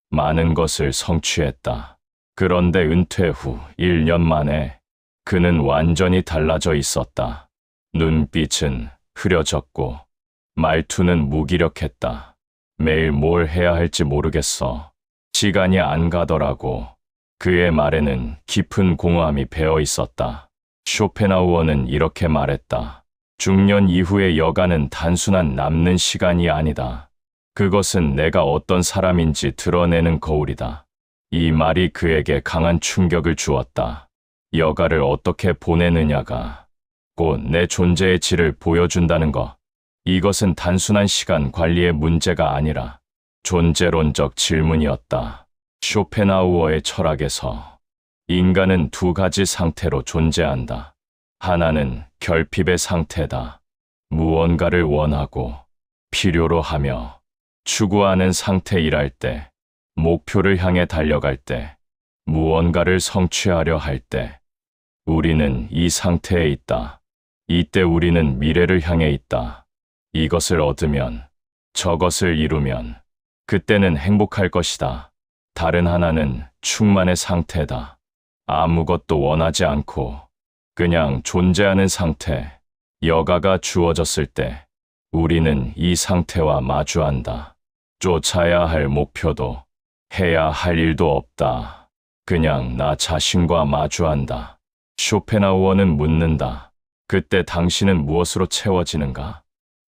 많은 것을 성취했다. 그런데 은퇴 후 1년 만에 그는 완전히 달라져 있었다. 눈빛은 흐려졌고 말투는 무기력했다. 매일 뭘 해야 할지 모르겠어. 시간이 안 가더라고. 그의 말에는 깊은 공허함이 배어 있었다. 쇼펜하우어는 이렇게 말했다. 중년 이후의 여가는 단순한 남는 시간이 아니다. 그것은 내가 어떤 사람인지 드러내는 거울이다. 이 말이 그에게 강한 충격을 주었다. 여가를 어떻게 보내느냐가 곧 내 존재의 질을 보여준다는 것. 이것은 단순한 시간 관리의 문제가 아니라 존재론적 질문이었다. 쇼펜하우어의 철학에서 인간은 두 가지 상태로 존재한다. 하나는 결핍의 상태다. 무언가를 원하고 필요로 하며 추구하는 상태이랄 때, 목표를 향해 달려갈 때, 무언가를 성취하려 할 때, 우리는 이 상태에 있다. 이때 우리는 미래를 향해 있다. 이것을 얻으면, 저것을 이루면, 그때는 행복할 것이다. 다른 하나는 충만의 상태다. 아무것도 원하지 않고 그냥 존재하는 상태. 여가가 주어졌을 때 우리는 이 상태와 마주한다. 쫓아야 할 목표도 해야 할 일도 없다. 그냥 나 자신과 마주한다. 쇼펜하우어는 묻는다. 그때 당신은 무엇으로 채워지는가?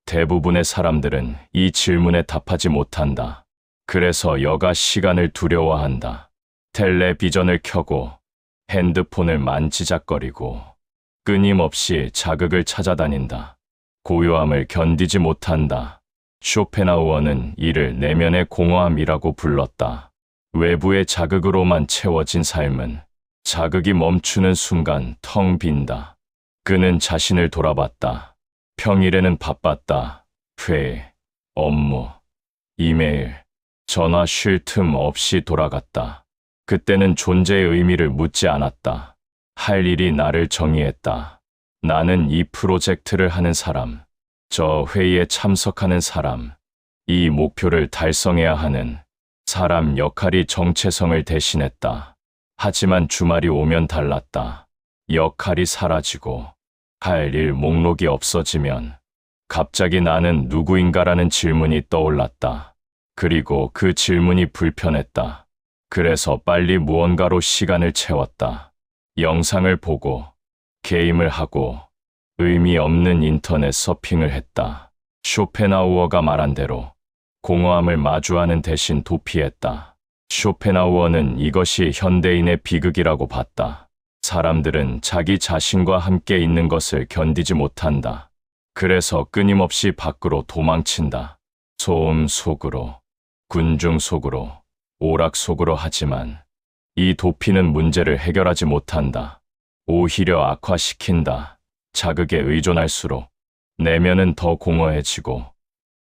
대부분의 사람들은 이 질문에 답하지 못한다. 그래서 여가 시간을 두려워한다. 텔레비전을 켜고 핸드폰을 만지작거리고 끊임없이 자극을 찾아다닌다. 고요함을 견디지 못한다. 쇼펜하우어는 이를 내면의 공허함이라고 불렀다. 외부의 자극으로만 채워진 삶은 자극이 멈추는 순간 텅 빈다. 그는 자신을 돌아봤다. 평일에는 바빴다. 회의, 업무, 이메일, 전화 쉴 틈 없이 돌아갔다. 그때는 존재의 의미를 묻지 않았다. 할 일이 나를 정의했다. 나는 이 프로젝트를 하는 사람, 저 회의에 참석하는 사람, 이 목표를 달성해야 하는 사람 역할이 정체성을 대신했다. 하지만 주말이 오면 달랐다. 역할이 사라지고 할 일 목록이 없어지면 갑자기 나는 누구인가라는 질문이 떠올랐다. 그리고 그 질문이 불편했다. 그래서 빨리 무언가로 시간을 채웠다. 영상을 보고, 게임을 하고, 의미 없는 인터넷 서핑을 했다. 쇼펜하우어가 말한 대로 공허함을 마주하는 대신 도피했다. 쇼펜하우어는 이것이 현대인의 비극이라고 봤다. 사람들은 자기 자신과 함께 있는 것을 견디지 못한다. 그래서 끊임없이 밖으로 도망친다. 소음 속으로, 군중 속으로, 오락 속으로. 하지만 이 도피는 문제를 해결하지 못한다. 오히려 악화시킨다. 자극에 의존할수록 내면은 더 공허해지고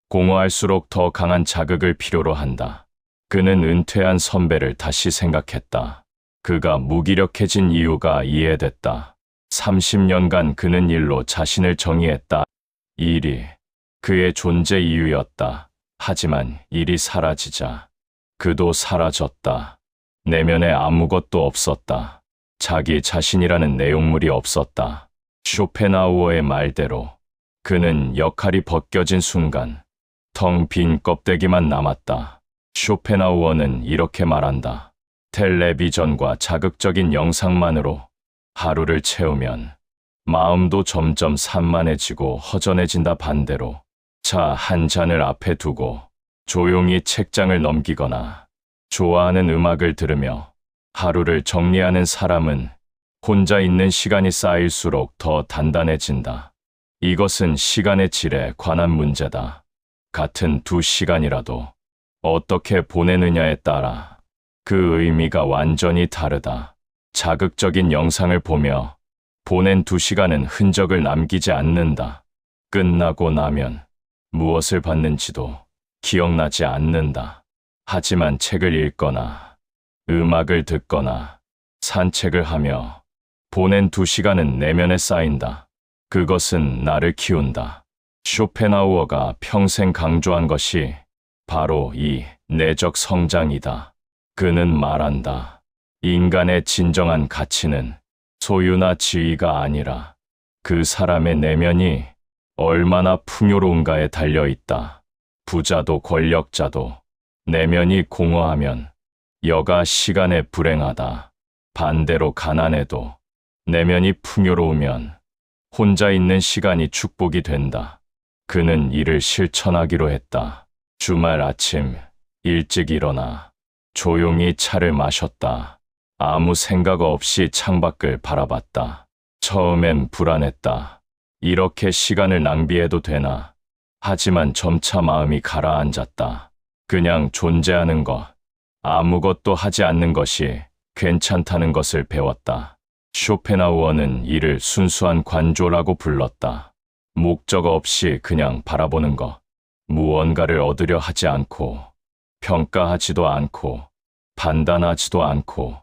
공허할수록 더 강한 자극을 필요로 한다. 그는 은퇴한 선배를 다시 생각했다. 그가 무기력해진 이유가 이해됐다. 30년간 그는 일로 자신을 정의했다. 일이 그의 존재 이유였다. 하지만 일이 사라지자 그도 사라졌다. 내면에 아무것도 없었다. 자기 자신이라는 내용물이 없었다. 쇼펜하우어의 말대로 그는 역할이 벗겨진 순간 텅 빈 껍데기만 남았다. 쇼펜하우어는 이렇게 말한다. 텔레비전과 자극적인 영상만으로 하루를 채우면 마음도 점점 산만해지고 허전해진다. 반대로 차 한 잔을 앞에 두고 조용히 책장을 넘기거나 좋아하는 음악을 들으며 하루를 정리하는 사람은 혼자 있는 시간이 쌓일수록 더 단단해진다. 이것은 시간의 질에 관한 문제다. 같은 2시간이라도 어떻게 보내느냐에 따라 그 의미가 완전히 다르다. 자극적인 영상을 보며 보낸 2시간은 흔적을 남기지 않는다. 끝나고 나면 무엇을 봤는지도 기억나지 않는다. 하지만 책을 읽거나 음악을 듣거나 산책을 하며 보낸 2시간은 내면에 쌓인다. 그것은 나를 키운다. 쇼펜하우어가 평생 강조한 것이 바로 이 내적 성장이다. 그는 말한다. 인간의 진정한 가치는 소유나 지위가 아니라 그 사람의 내면이 얼마나 풍요로운가에 달려 있다. 부자도 권력자도 내면이 공허하면 여가 시간에 불행하다. 반대로 가난해도 내면이 풍요로우면 혼자 있는 시간이 축복이 된다. 그는 이를 실천하기로 했다. 주말 아침 일찍 일어나 조용히 차를 마셨다. 아무 생각 없이 창밖을 바라봤다. 처음엔 불안했다. 이렇게 시간을 낭비해도 되나? 하지만 점차 마음이 가라앉았다. 그냥 존재하는 것, 아무것도 하지 않는 것이 괜찮다는 것을 배웠다. 쇼펜하우어는 이를 순수한 관조라고 불렀다. 목적 없이 그냥 바라보는 것, 무언가를 얻으려 하지 않고, 평가하지도 않고, 판단하지도 않고,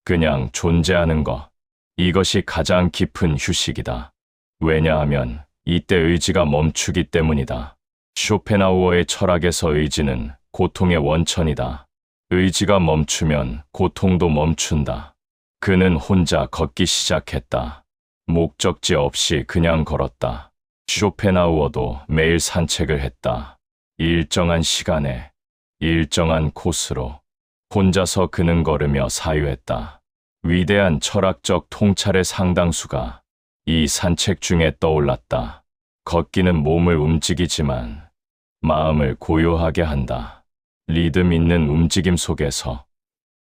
그냥 존재하는 것. 이것이 가장 깊은 휴식이다. 왜냐하면 이때 의지가 멈추기 때문이다. 쇼펜하우어의 철학에서 의지는 고통의 원천이다. 의지가 멈추면 고통도 멈춘다. 그는 혼자 걷기 시작했다. 목적지 없이 그냥 걸었다. 쇼펜하우어도 매일 산책을 했다. 일정한 시간에, 일정한 코스로. 혼자서 그는 걸으며 사유했다. 위대한 철학적 통찰의 상당수가 이 산책 중에 떠올랐다. 걷기는 몸을 움직이지만 마음을 고요하게 한다. 리듬 있는 움직임 속에서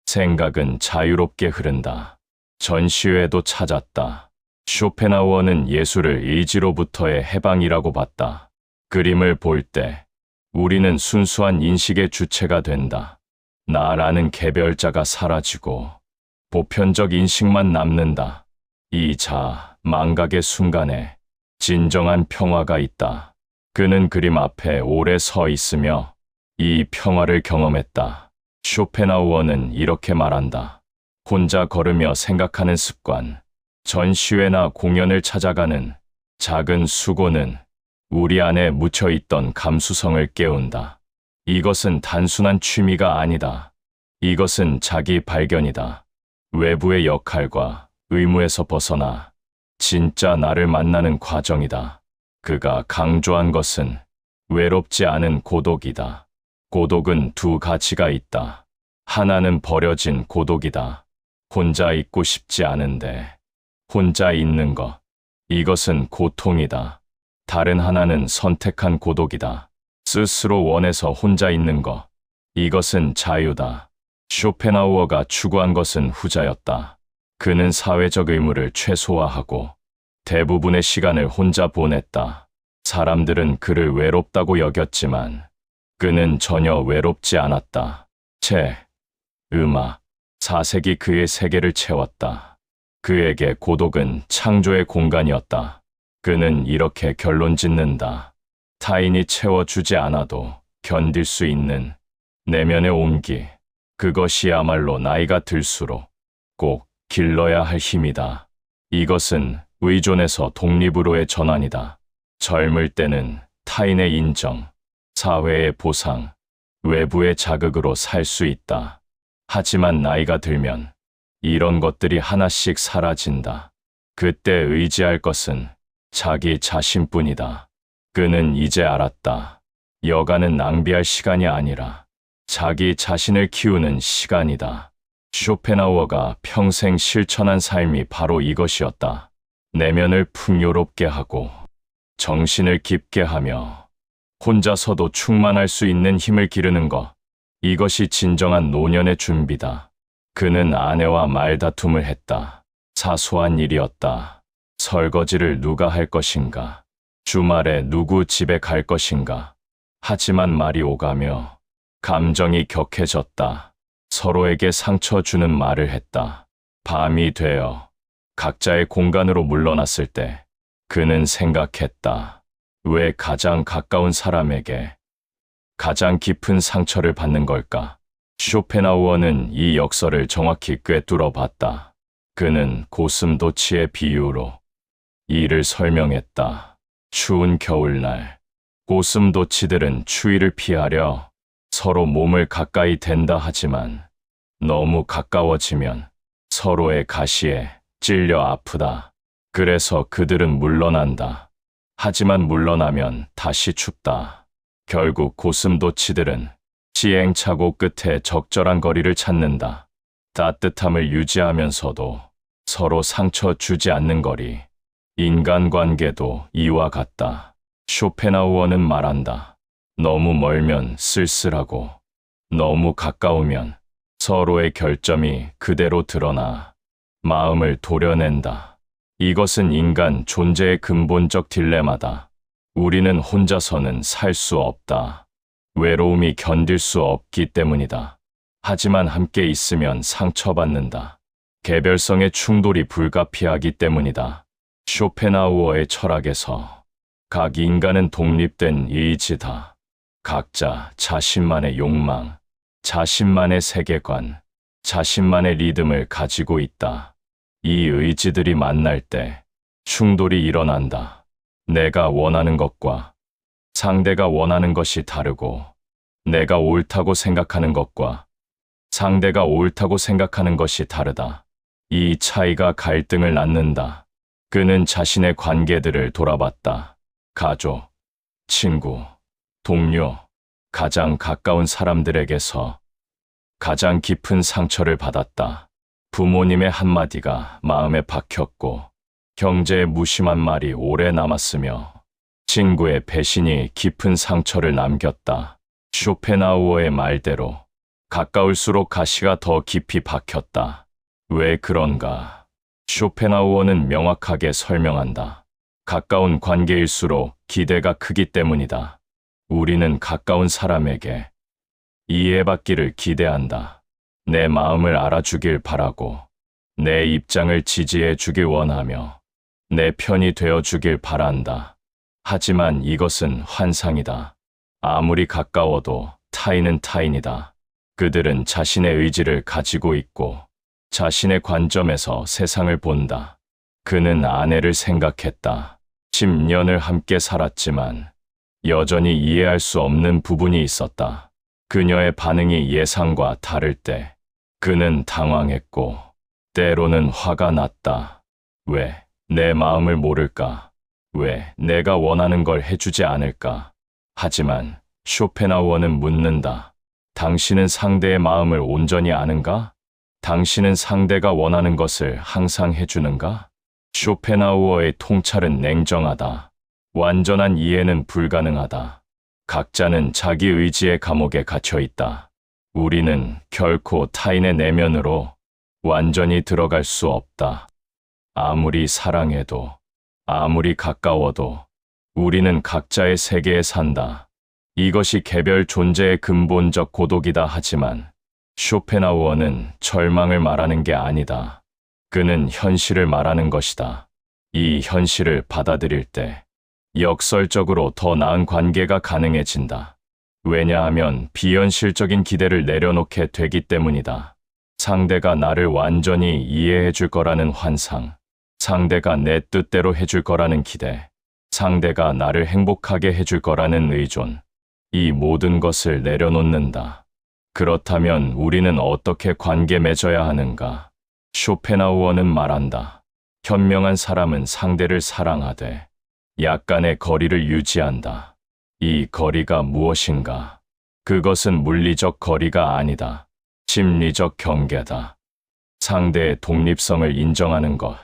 생각은 자유롭게 흐른다. 전시회도 찾았다. 쇼펜하우어는 예술을 의지로부터의 해방이라고 봤다. 그림을 볼 때 우리는 순수한 인식의 주체가 된다. 나라는 개별자가 사라지고 보편적 인식만 남는다. 이 망각의 순간에 진정한 평화가 있다. 그는 그림 앞에 오래 서 있으며 이 평화를 경험했다. 쇼펜하우어는 이렇게 말한다. 혼자 걸으며 생각하는 습관, 전시회나 공연을 찾아가는 작은 수고는 우리 안에 묻혀있던 감수성을 깨운다. 이것은 단순한 취미가 아니다. 이것은 자기 발견이다. 외부의 역할과 의무에서 벗어나 진짜 나를 만나는 과정이다. 그가 강조한 것은 외롭지 않은 고독이다. 고독은 두 가지가 있다. 하나는 버려진 고독이다. 혼자 있고 싶지 않은데 혼자 있는 것. 이것은 고통이다. 다른 하나는 선택한 고독이다. 스스로 원해서 혼자 있는 것. 이것은 자유다. 쇼펜하우어가 추구한 것은 후자였다. 그는 사회적 의무를 최소화하고 대부분의 시간을 혼자 보냈다. 사람들은 그를 외롭다고 여겼지만 그는 전혀 외롭지 않았다. 책, 음악, 사색이 그의 세계를 채웠다. 그에게 고독은 창조의 공간이었다. 그는 이렇게 결론 짓는다. 타인이 채워주지 않아도 견딜 수 있는 내면의 온기, 그것이야말로 나이가 들수록 꼭 길러야 할 힘이다. 이것은 의존에서 독립으로의 전환이다. 젊을 때는 타인의 인정, 사회의 보상, 외부의 자극으로 살 수 있다. 하지만 나이가 들면 이런 것들이 하나씩 사라진다. 그때 의지할 것은 자기 자신뿐이다. 그는 이제 알았다. 여가는 낭비할 시간이 아니라 자기 자신을 키우는 시간이다. 쇼펜하우어가 평생 실천한 삶이 바로 이것이었다. 내면을 풍요롭게 하고 정신을 깊게 하며 혼자서도 충만할 수 있는 힘을 기르는 것. 이것이 진정한 노년의 준비다. 그는 아내와 말다툼을 했다. 사소한 일이었다. 설거지를 누가 할 것인가? 주말에 누구 집에 갈 것인가? 하지만 말이 오가며 감정이 격해졌다. 서로에게 상처 주는 말을 했다. 밤이 되어 각자의 공간으로 물러났을 때 그는 생각했다. 왜 가장 가까운 사람에게 가장 깊은 상처를 받는 걸까? 쇼펜하우어는 이 역설을 정확히 꿰뚫어 봤다. 그는 고슴도치의 비유로 이를 설명했다. 추운 겨울날, 고슴도치들은 추위를 피하려 서로 몸을 가까이 댄다 하지만 너무 가까워지면 서로의 가시에 찔려 아프다. 그래서 그들은 물러난다. 하지만 물러나면 다시 춥다. 결국 고슴도치들은 시행착오 끝에 적절한 거리를 찾는다. 따뜻함을 유지하면서도 서로 상처 주지 않는 거리. 인간관계도 이와 같다. 쇼펜하우어는 말한다. 너무 멀면 쓸쓸하고 너무 가까우면 서로의 결점이 그대로 드러나 마음을 도려낸다. 이것은 인간 존재의 근본적 딜레마다. 우리는 혼자서는 살 수 없다. 외로움이 견딜 수 없기 때문이다. 하지만 함께 있으면 상처받는다. 개별성의 충돌이 불가피하기 때문이다. 쇼펜하우어의 철학에서 각 인간은 독립된 의지다. 각자 자신만의 욕망, 자신만의 세계관, 자신만의 리듬을 가지고 있다. 이 의지들이 만날 때 충돌이 일어난다. 내가 원하는 것과 상대가 원하는 것이 다르고, 내가 옳다고 생각하는 것과 상대가 옳다고 생각하는 것이 다르다. 이 차이가 갈등을 낳는다. 그는 자신의 관계들을 돌아봤다. 가족, 친구, 동료, 가장 가까운 사람들에게서 가장 깊은 상처를 받았다. 부모님의 한마디가 마음에 박혔고, 형제의 무심한 말이 오래 남았으며, 친구의 배신이 깊은 상처를 남겼다. 쇼펜하우어의 말대로 가까울수록 가시가 더 깊이 박혔다. 왜 그런가? 쇼펜하우어는 명확하게 설명한다. 가까운 관계일수록 기대가 크기 때문이다. 우리는 가까운 사람에게 이해받기를 기대한다. 내 마음을 알아주길 바라고, 내 입장을 지지해 주길 원하며, 내 편이 되어 주길 바란다. 하지만 이것은 환상이다. 아무리 가까워도 타인은 타인이다. 그들은 자신의 의지를 가지고 있고 자신의 관점에서 세상을 본다. 그는 아내를 생각했다. 10년을 함께 살았지만 여전히 이해할 수 없는 부분이 있었다. 그녀의 반응이 예상과 다를 때 그는 당황했고 때로는 화가 났다. 왜 내 마음을 모를까? 왜 내가 원하는 걸 해주지 않을까? 하지만 쇼펜하우어는 묻는다. 당신은 상대의 마음을 온전히 아는가? 당신은 상대가 원하는 것을 항상 해주는가? 쇼펜하우어의 통찰은 냉정하다. 완전한 이해는 불가능하다. 각자는 자기 의지의 감옥에 갇혀 있다. 우리는 결코 타인의 내면으로 완전히 들어갈 수 없다. 아무리 사랑해도, 아무리 가까워도 우리는 각자의 세계에 산다. 이것이 개별 존재의 근본적 고독이다 하지만 쇼펜하우어는 절망을 말하는 게 아니다. 그는 현실을 말하는 것이다. 이 현실을 받아들일 때 역설적으로 더 나은 관계가 가능해진다. 왜냐하면 비현실적인 기대를 내려놓게 되기 때문이다. 상대가 나를 완전히 이해해 줄 거라는 환상, 상대가 내 뜻대로 해줄 거라는 기대, 상대가 나를 행복하게 해줄 거라는 의존, 이 모든 것을 내려놓는다. 그렇다면 우리는 어떻게 관계 맺어야 하는가? 쇼펜하우어는 말한다. 현명한 사람은 상대를 사랑하되 약간의 거리를 유지한다. 이 거리가 무엇인가? 그것은 물리적 거리가 아니다. 심리적 경계다. 상대의 독립성을 인정하는 것,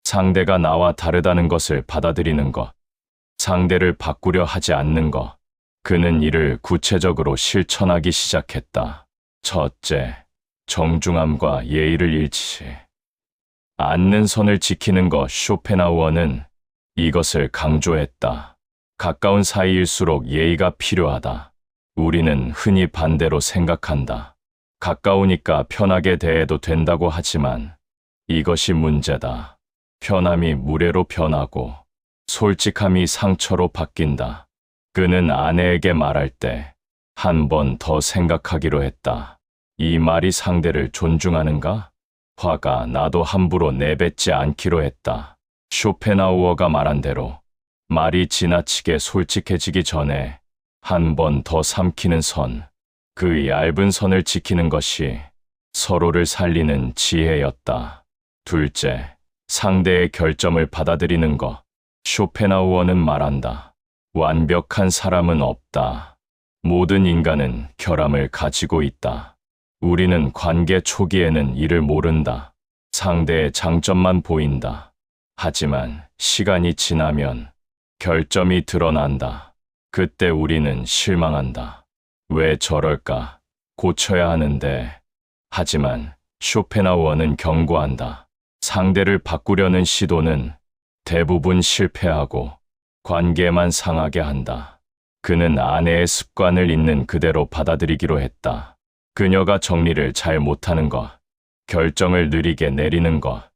상대가 나와 다르다는 것을 받아들이는 것, 상대를 바꾸려 하지 않는 것. 그는 이를 구체적으로 실천하기 시작했다. 첫째, 정중함과 예의를 잃지 않는 선을 지키는 것. 쇼펜하우어는 이것을 강조했다. 가까운 사이일수록 예의가 필요하다. 우리는 흔히 반대로 생각한다. 가까우니까 편하게 대해도 된다고 하지만 이것이 문제다. 편함이 무례로 변하고 솔직함이 상처로 바뀐다. 그는 아내에게 말할 때 한 번 더 생각하기로 했다. 이 말이 상대를 존중하는가? 화가 나도 함부로 내뱉지 않기로 했다. 쇼펜하우어가 말한 대로 말이 지나치게 솔직해지기 전에 한 번 더 삼키는 선, 그 얇은 선을 지키는 것이 서로를 살리는 지혜였다. 둘째, 상대의 결점을 받아들이는 것. 쇼펜하우어는 말한다. 완벽한 사람은 없다. 모든 인간은 결함을 가지고 있다. 우리는 관계 초기에는 이를 모른다. 상대의 장점만 보인다. 하지만 시간이 지나면 결점이 드러난다. 그때 우리는 실망한다. 왜 저럴까? 고쳐야 하는데. 하지만 쇼펜하우어는 경고한다. 상대를 바꾸려는 시도는 대부분 실패하고 관계만 상하게 한다. 그는 아내의 습관을 있는 그대로 받아들이기로 했다. 그녀가 정리를 잘 못하는 것, 결정을 느리게 내리는 것,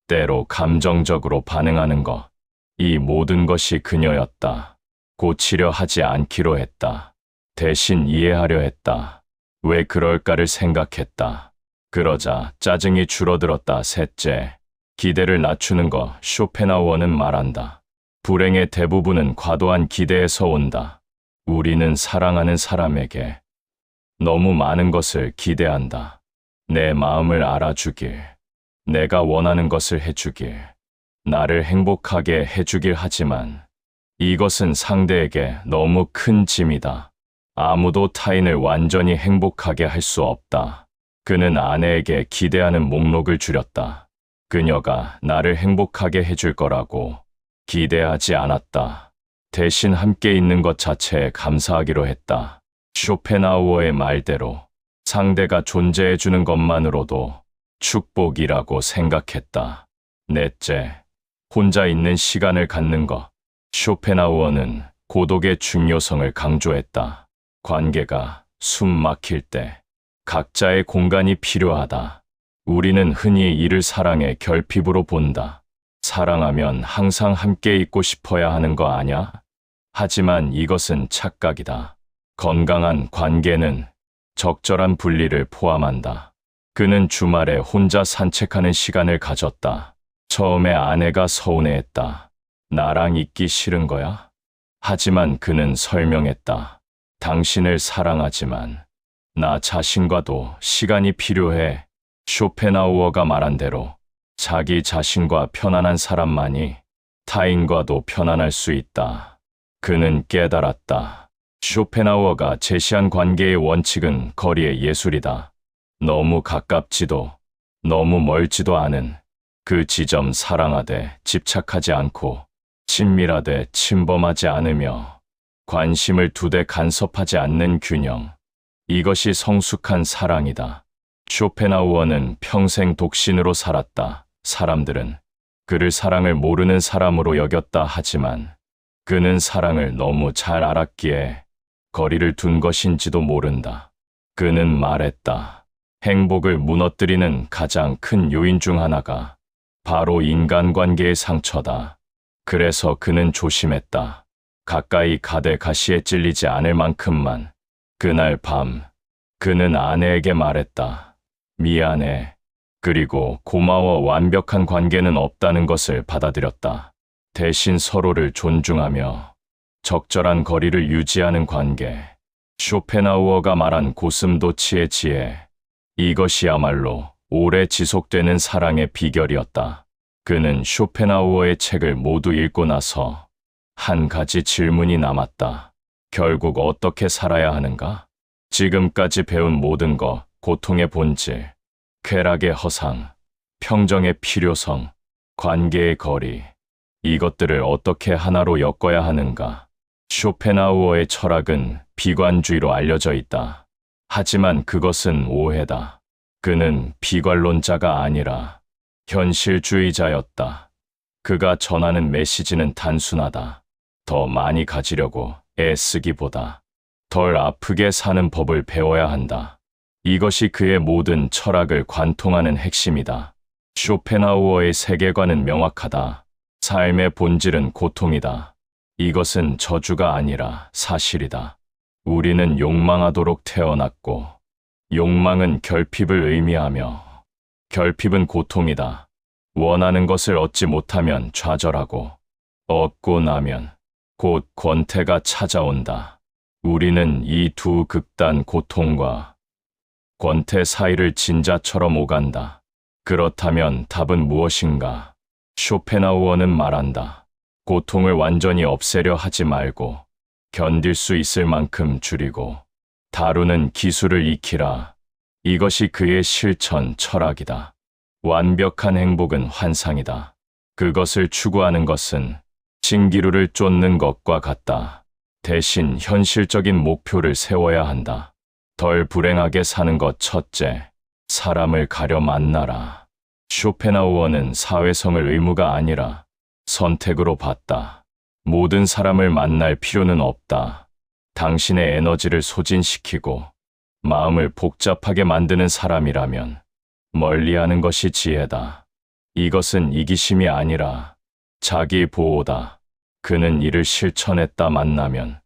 때로 감정적으로 반응하는 것, 이 모든 것이 그녀였다. 고치려 하지 않기로 했다. 대신 이해하려 했다. 왜 그럴까를 생각했다. 그러자 짜증이 줄어들었다. 셋째, 기대를 낮추는 것. 쇼펜하우어는 말한다. 불행의 대부분은 과도한 기대에서 온다. 우리는 사랑하는 사람에게 너무 많은 것을 기대한다. 내 마음을 알아주길, 내가 원하는 것을 해주길, 나를 행복하게 해주길. 하지만 이것은 상대에게 너무 큰 짐이다. 아무도 타인을 완전히 행복하게 할 수 없다. 그는 아내에게 기대하는 목록을 줄였다. 그녀가 나를 행복하게 해줄 거라고 기대하지 않았다. 대신 함께 있는 것 자체에 감사하기로 했다. 쇼펜하우어의 말대로 상대가 존재해주는 것만으로도 축복이라고 생각했다. 넷째, 혼자 있는 시간을 갖는 것. 쇼펜하우어는 고독의 중요성을 강조했다. 관계가 숨 막힐 때 각자의 공간이 필요하다. 우리는 흔히 이를 사랑의 결핍으로 본다. 사랑하면 항상 함께 있고 싶어야 하는 거 아냐? 하지만 이것은 착각이다. 건강한 관계는 적절한 분리를 포함한다. 그는 주말에 혼자 산책하는 시간을 가졌다. 처음에 아내가 서운해했다. 나랑 있기 싫은 거야? 하지만 그는 설명했다. 당신을 사랑하지만 나 자신과도 시간이 필요해. 쇼펜하우어가 말한 대로 자기 자신과 편안한 사람만이 타인과도 편안할 수 있다. 그는 깨달았다. 쇼펜하우어가 제시한 관계의 원칙은 거리의 예술이다. 너무 가깝지도 너무 멀지도 않은 그 지점. 사랑하되 집착하지 않고 친밀하되 침범하지 않으며 관심을 두되 간섭하지 않는 균형. 이것이 성숙한 사랑이다. 쇼펜하우어는 평생 독신으로 살았다. 사람들은 그를 사랑을 모르는 사람으로 여겼다. 하지만 그는 사랑을 너무 잘 알았기에 거리를 둔 것인지도 모른다. 그는 말했다. 행복을 무너뜨리는 가장 큰 요인 중 하나가 바로 인간관계의 상처다. 그래서 그는 조심했다. 가까이 가되 가시에 찔리지 않을 만큼만. 그날 밤 그는 아내에게 말했다. 미안해. 그리고 고마워. 완벽한 관계는 없다는 것을 받아들였다. 대신 서로를 존중하며 적절한 거리를 유지하는 관계. 쇼펜하우어가 말한 고슴도치의 지혜. 이것이야말로 오래 지속되는 사랑의 비결이었다. 그는 쇼펜하우어의 책을 모두 읽고 나서 한 가지 질문이 남았다. 결국 어떻게 살아야 하는가? 지금까지 배운 모든 것, 고통의 본질, 쾌락의 허상, 평정의 필요성, 관계의 거리, 이것들을 어떻게 하나로 엮어야 하는가? 쇼펜하우어의 철학은 비관주의로 알려져 있다. 하지만 그것은 오해다. 그는 비관론자가 아니라 현실주의자였다. 그가 전하는 메시지는 단순하다. 더 많이 가지려고 애쓰기보다 덜 아프게 사는 법을 배워야 한다. 이것이 그의 모든 철학을 관통하는 핵심이다. 쇼펜하우어의 세계관은 명확하다. 삶의 본질은 고통이다. 이것은 저주가 아니라 사실이다. 우리는 욕망하도록 태어났고, 욕망은 결핍을 의미하며, 결핍은 고통이다. 원하는 것을 얻지 못하면 좌절하고, 얻고 나면 곧 권태가 찾아온다. 우리는 이 두 극단 고통과 권태 사이를 진자처럼 오간다. 그렇다면 답은 무엇인가? 쇼펜하우어는 말한다. 고통을 완전히 없애려 하지 말고 견딜 수 있을 만큼 줄이고 다루는 기술을 익히라. 이것이 그의 실천 철학이다. 완벽한 행복은 환상이다. 그것을 추구하는 것은 신기루를 쫓는 것과 같다. 대신 현실적인 목표를 세워야 한다. 덜 불행하게 사는 것 첫째, 사람을 가려 만나라. 쇼펜하우어는 사회성을 의무가 아니라 선택으로 봤다. 모든 사람을 만날 필요는 없다. 당신의 에너지를 소진시키고 마음을 복잡하게 만드는 사람이라면 멀리하는 것이 지혜다. 이것은 이기심이 아니라 자기 보호다. 그는 이를 실천했다. 만나면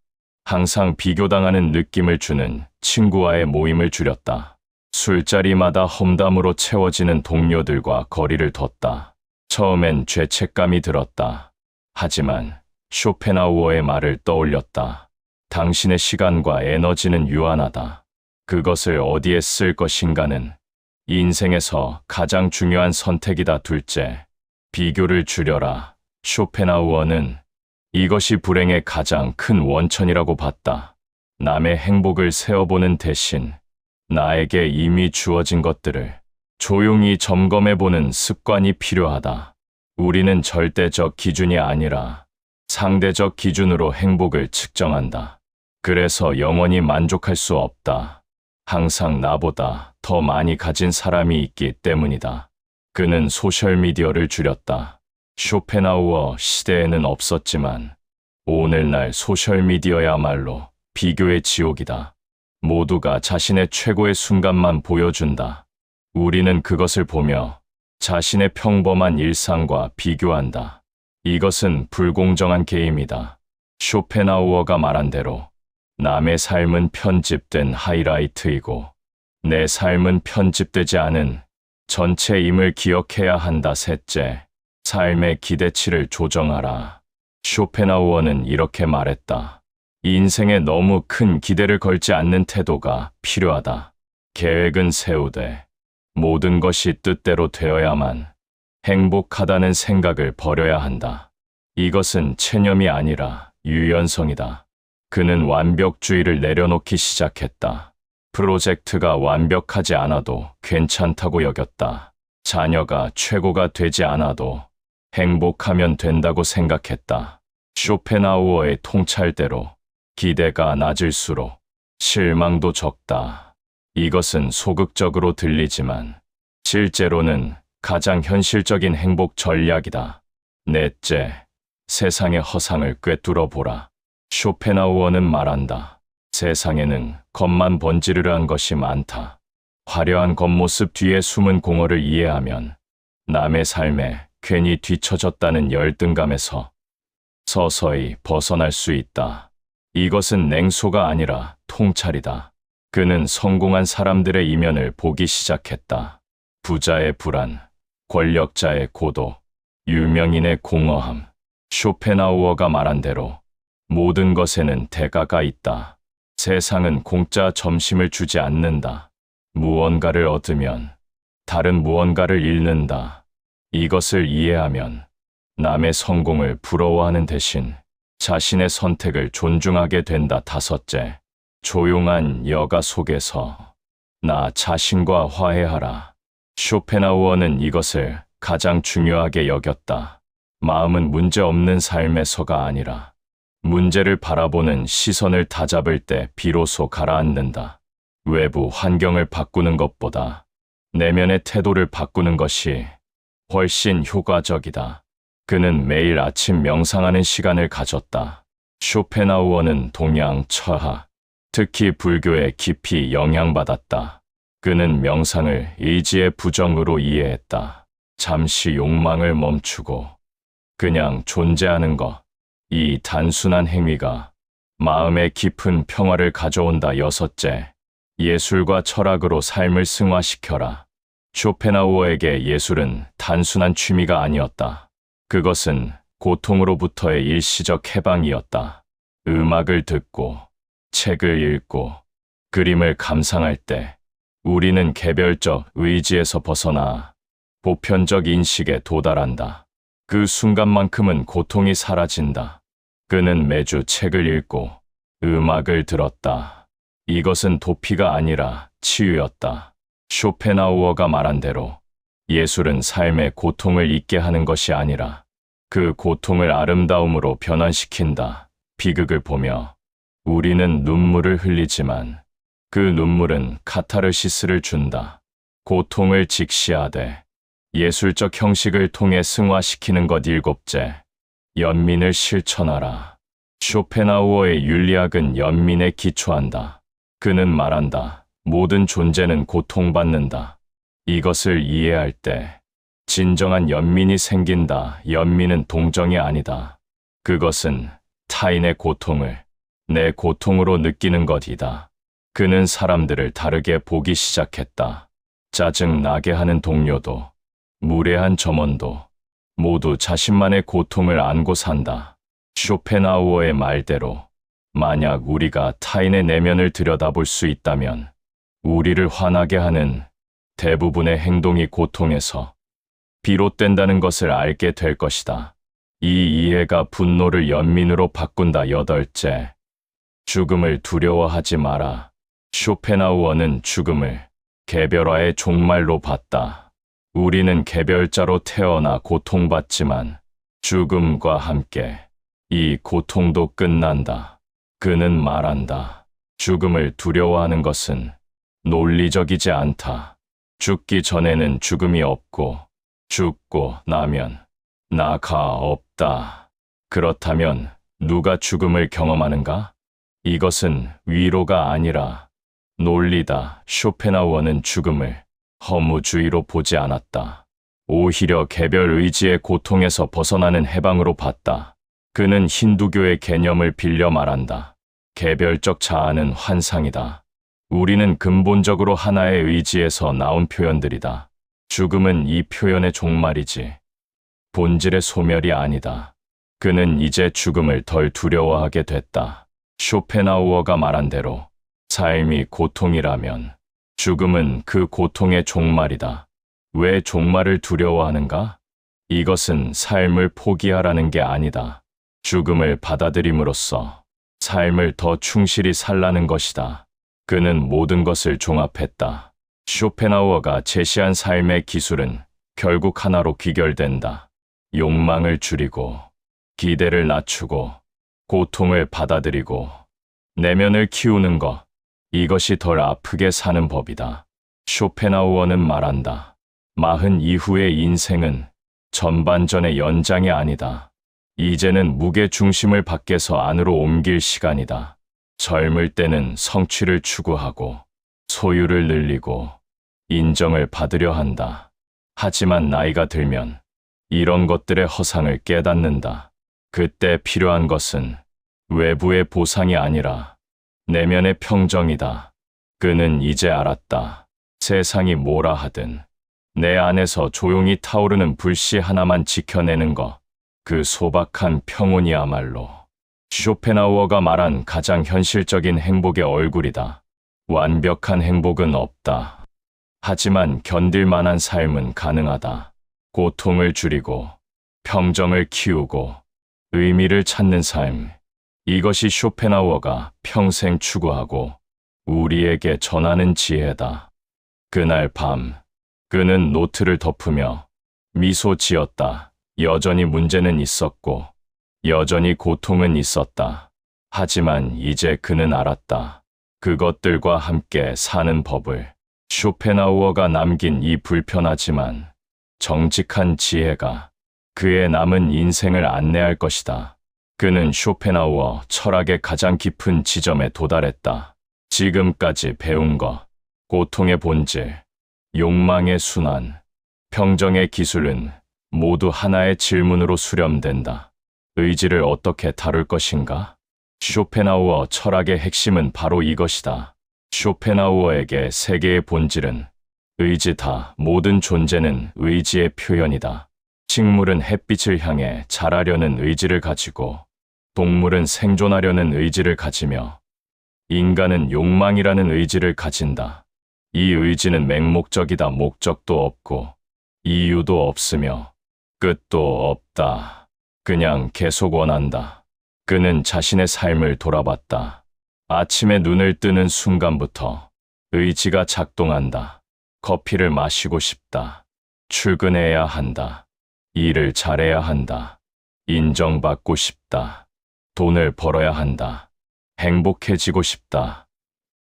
항상 비교당하는 느낌을 주는 친구와의 모임을 줄였다. 술자리마다 험담으로 채워지는 동료들과 거리를 뒀다. 처음엔 죄책감이 들었다. 하지만 쇼펜하우어의 말을 떠올렸다. 당신의 시간과 에너지는 유한하다. 그것을 어디에 쓸 것인가는 인생에서 가장 중요한 선택이다. 둘째, 비교를 줄여라. 쇼펜하우어는 이것이 불행의 가장 큰 원천이라고 봤다. 남의 행복을 세어보는 대신 나에게 이미 주어진 것들을 조용히 점검해보는 습관이 필요하다. 우리는 절대적 기준이 아니라 상대적 기준으로 행복을 측정한다. 그래서 영원히 만족할 수 없다. 항상 나보다 더 많이 가진 사람이 있기 때문이다. 그는 소셜미디어를 줄였다. 쇼펜하우어 시대에는 없었지만 오늘날 소셜미디어야말로 비교의 지옥이다. 모두가 자신의 최고의 순간만 보여준다. 우리는 그것을 보며 자신의 평범한 일상과 비교한다. 이것은 불공정한 게임이다. 쇼펜하우어가 말한 대로 남의 삶은 편집된 하이라이트이고 내 삶은 편집되지 않은 전체임을 기억해야 한다. 셋째, 삶의 기대치를 조정하라. 쇼펜하우어는 이렇게 말했다. 인생에 너무 큰 기대를 걸지 않는 태도가 필요하다. 계획은 세우되 모든 것이 뜻대로 되어야만 행복하다는 생각을 버려야 한다. 이것은 체념이 아니라 유연성이다. 그는 완벽주의를 내려놓기 시작했다. 프로젝트가 완벽하지 않아도 괜찮다고 여겼다. 자녀가 최고가 되지 않아도 행복하면 된다고 생각했다. 쇼펜하우어의 통찰대로 기대가 낮을수록 실망도 적다. 이것은 소극적으로 들리지만 실제로는 가장 현실적인 행복 전략이다. 넷째, 세상의 허상을 꿰뚫어 보라. 쇼펜하우어는 말한다. 세상에는 겉만 번지르르한 것이 많다. 화려한 겉모습 뒤에 숨은 공허를 이해하면 남의 삶에 괜히 뒤처졌다는 열등감에서 서서히 벗어날 수 있다. 이것은 냉소가 아니라 통찰이다. 그는 성공한 사람들의 이면을 보기 시작했다. 부자의 불안, 권력자의 고독, 유명인의 공허함. 쇼펜하우어가 말한 대로 모든 것에는 대가가 있다. 세상은 공짜 점심을 주지 않는다. 무언가를 얻으면 다른 무언가를 잃는다. 이것을 이해하면 남의 성공을 부러워하는 대신 자신의 선택을 존중하게 된다. 다섯째, 조용한 여가 속에서 나 자신과 화해하라. 쇼펜하우어는 이것을 가장 중요하게 여겼다. 마음은 문제없는 삶에서가 아니라 문제를 바라보는 시선을 다잡을 때 비로소 가라앉는다. 외부 환경을 바꾸는 것보다 내면의 태도를 바꾸는 것이 훨씬 효과적이다. 그는 매일 아침 명상하는 시간을 가졌다. 쇼펜하우어는 동양 철학, 특히 불교에 깊이 영향받았다. 그는 명상을 의지의 부정으로 이해했다. 잠시 욕망을 멈추고 그냥 존재하는 것. 이 단순한 행위가 마음의 깊은 평화를 가져온다. 여섯째, 예술과 철학으로 삶을 승화시켜라. 쇼펜하우어에게 예술은 단순한 취미가 아니었다. 그것은 고통으로부터의 일시적 해방이었다. 음악을 듣고, 책을 읽고, 그림을 감상할 때 우리는 개별적 의지에서 벗어나 보편적 인식에 도달한다. 그 순간만큼은 고통이 사라진다. 그는 매주 책을 읽고 음악을 들었다. 이것은 도피가 아니라 치유였다. 쇼펜하우어가 말한 대로 예술은 삶의 고통을 잊게 하는 것이 아니라 그 고통을 아름다움으로 변환시킨다. 비극을 보며 우리는 눈물을 흘리지만 그 눈물은 카타르시스를 준다. 고통을 직시하되 예술적 형식을 통해 승화시키는 것. 일곱째, 연민을 실천하라. 쇼펜하우어의 윤리학은 연민에 기초한다. 그는 말한다. 모든 존재는 고통받는다. 이것을 이해할 때 진정한 연민이 생긴다. 연민은 동정이 아니다. 그것은 타인의 고통을 내 고통으로 느끼는 것이다. 그는 사람들을 다르게 보기 시작했다. 짜증 나게 하는 동료도, 무례한 점원도 모두 자신만의 고통을 안고 산다. 쇼펜하우어의 말대로 만약 우리가 타인의 내면을 들여다볼 수 있다면 우리를 화나게 하는 대부분의 행동이 고통에서 비롯된다는 것을 알게 될 것이다. 이 이해가 분노를 연민으로 바꾼다. 여덟째, 죽음을 두려워하지 마라. 쇼펜하우어는 죽음을 개별화의 종말로 봤다. 우리는 개별자로 태어나 고통받지만 죽음과 함께 이 고통도 끝난다. 그는 말한다. 죽음을 두려워하는 것은 논리적이지 않다. 죽기 전에는 죽음이 없고 죽고 나면 나가 없다. 그렇다면 누가 죽음을 경험하는가? 이것은 위로가 아니라 논리다. 쇼펜하우어는 죽음을 허무주의로 보지 않았다. 오히려 개별 의지의 고통에서 벗어나는 해방으로 봤다. 그는 힌두교의 개념을 빌려 말한다. 개별적 자아는 환상이다. 우리는 근본적으로 하나의 의지에서 나온 표현들이다. 죽음은 이 표현의 종말이지 본질의 소멸이 아니다. 그는 이제 죽음을 덜 두려워하게 됐다. 쇼펜하우어가 말한 대로 삶이 고통이라면 죽음은 그 고통의 종말이다. 왜 종말을 두려워하는가? 이것은 삶을 포기하라는 게 아니다. 죽음을 받아들임으로써 삶을 더 충실히 살라는 것이다. 그는 모든 것을 종합했다. 쇼펜하우어가 제시한 삶의 기술은 결국 하나로 귀결된다. 욕망을 줄이고, 기대를 낮추고, 고통을 받아들이고, 내면을 키우는 것. 이것이 덜 아프게 사는 법이다. 쇼펜하우어는 말한다. 40 이후의 인생은 전반전의 연장이 아니다. 이제는 무게 중심을 밖에서 안으로 옮길 시간이다. 젊을 때는 성취를 추구하고 소유를 늘리고 인정을 받으려 한다. 하지만 나이가 들면 이런 것들의 허상을 깨닫는다. 그때 필요한 것은 외부의 보상이 아니라 내면의 평정이다. 그는 이제 알았다. 세상이 뭐라 하든 내 안에서 조용히 타오르는 불씨 하나만 지켜내는 것, 그 소박한 평온이야말로 쇼펜하우어가 말한 가장 현실적인 행복의 얼굴이다. 완벽한 행복은 없다. 하지만 견딜 만한 삶은 가능하다. 고통을 줄이고 평정을 키우고 의미를 찾는 삶. 이것이 쇼펜하우어가 평생 추구하고 우리에게 전하는 지혜다. 그날 밤, 그는 노트를 덮으며 미소 지었다. 여전히 문제는 있었고, 여전히 고통은 있었다. 하지만 이제 그는 알았다. 그것들과 함께 사는 법을. 쇼펜하우어가 남긴 이 불편하지만 정직한 지혜가 그의 남은 인생을 안내할 것이다. 그는 쇼펜하우어 철학의 가장 깊은 지점에 도달했다. 지금까지 배운 것, 고통의 본질, 욕망의 순환, 평정의 기술은 모두 하나의 질문으로 수렴된다. 의지를 어떻게 다룰 것인가? 쇼펜하우어 철학의 핵심은 바로 이것이다. 쇼펜하우어에게 세계의 본질은 의지다. 모든 존재는 의지의 표현이다. 식물은 햇빛을 향해 자라려는 의지를 가지고, 동물은 생존하려는 의지를 가지며, 인간은 욕망이라는 의지를 가진다. 이 의지는 맹목적이다. 목적도 없고, 이유도 없으며, 끝도 없다. 그냥 계속 원한다. 그는 자신의 삶을 돌아봤다. 아침에 눈을 뜨는 순간부터 의지가 작동한다. 커피를 마시고 싶다. 출근해야 한다. 일을 잘해야 한다. 인정받고 싶다. 돈을 벌어야 한다. 행복해지고 싶다.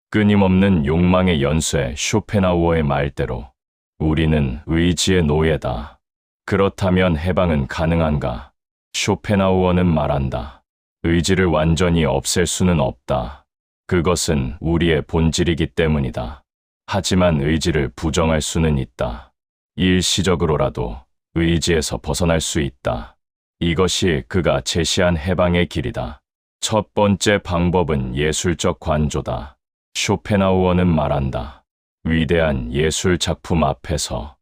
끊임없는 욕망의 연쇄. 쇼펜하우어의 말대로 우리는 의지의 노예다. 그렇다면 해방은 가능한가? 쇼펜하우어는 말한다. 의지를 완전히 없앨 수는 없다. 그것은 우리의 본질이기 때문이다. 하지만 의지를 부정할 수는 있다. 일시적으로라도 의지에서 벗어날 수 있다. 이것이 그가 제시한 해방의 길이다. 첫 번째 방법은 예술적 관조다. 쇼펜하우어는 말한다. 위대한 예술 작품 앞에서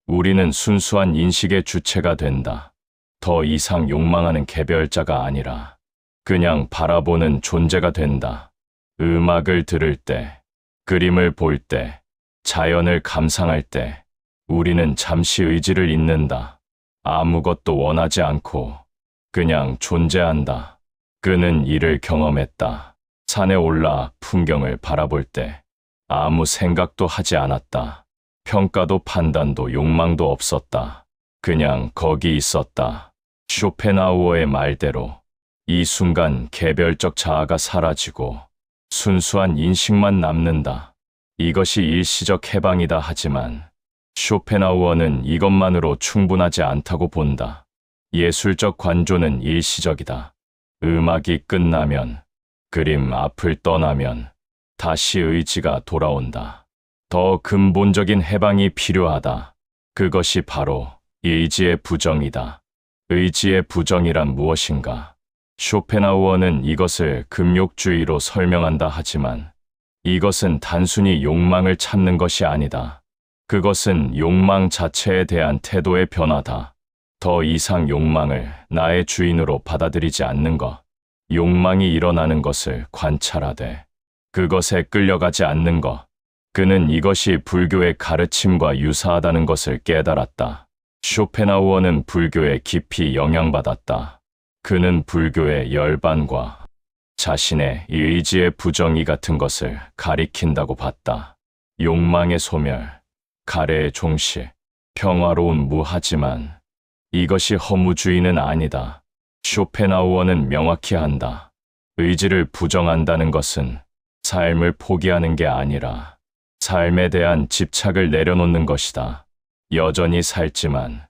우리는 순수한 인식의 주체가 된다. 더 이상 욕망하는 개별자가 아니라 그냥 바라보는 존재가 된다. 음악을 들을 때, 그림을 볼 때, 자연을 감상할 때 우리는 잠시 의지를 잊는다. 아무것도 원하지 않고 그냥 존재한다. 그는 이를 경험했다. 산에 올라 풍경을 바라볼 때 아무 생각도 하지 않았다. 평가도 판단도 욕망도 없었다. 그냥 거기 있었다. 쇼펜하우어의 말대로 이 순간 개별적 자아가 사라지고 순수한 인식만 남는다. 이것이 일시적 해방이다. 하지만 쇼펜하우어는 이것만으로 충분하지 않다고 본다. 예술적 관조는 일시적이다. 음악이 끝나면, 그림 앞을 떠나면 다시 의지가 돌아온다. 더 근본적인 해방이 필요하다. 그것이 바로 의지의 부정이다. 의지의 부정이란 무엇인가? 쇼펜하우어는 이것을 금욕주의로 설명한다. 하지만 이것은 단순히 욕망을 참는 것이 아니다. 그것은 욕망 자체에 대한 태도의 변화다. 더 이상 욕망을 나의 주인으로 받아들이지 않는 것. 욕망이 일어나는 것을 관찰하되 그것에 끌려가지 않는 것. 그는 이것이 불교의 가르침과 유사하다는 것을 깨달았다. 쇼펜하우어는 불교에 깊이 영향받았다. 그는 불교의 열반과 자신의 의지의 부정이 같은 것을 가리킨다고 봤다. 욕망의 소멸, 가래의 종식, 평화로운 무하지만 이것이 허무주의는 아니다. 쇼펜하우어는 명확히 한다. 의지를 부정한다는 것은 삶을 포기하는 게 아니라 삶에 대한 집착을 내려놓는 것이다. 여전히 살지만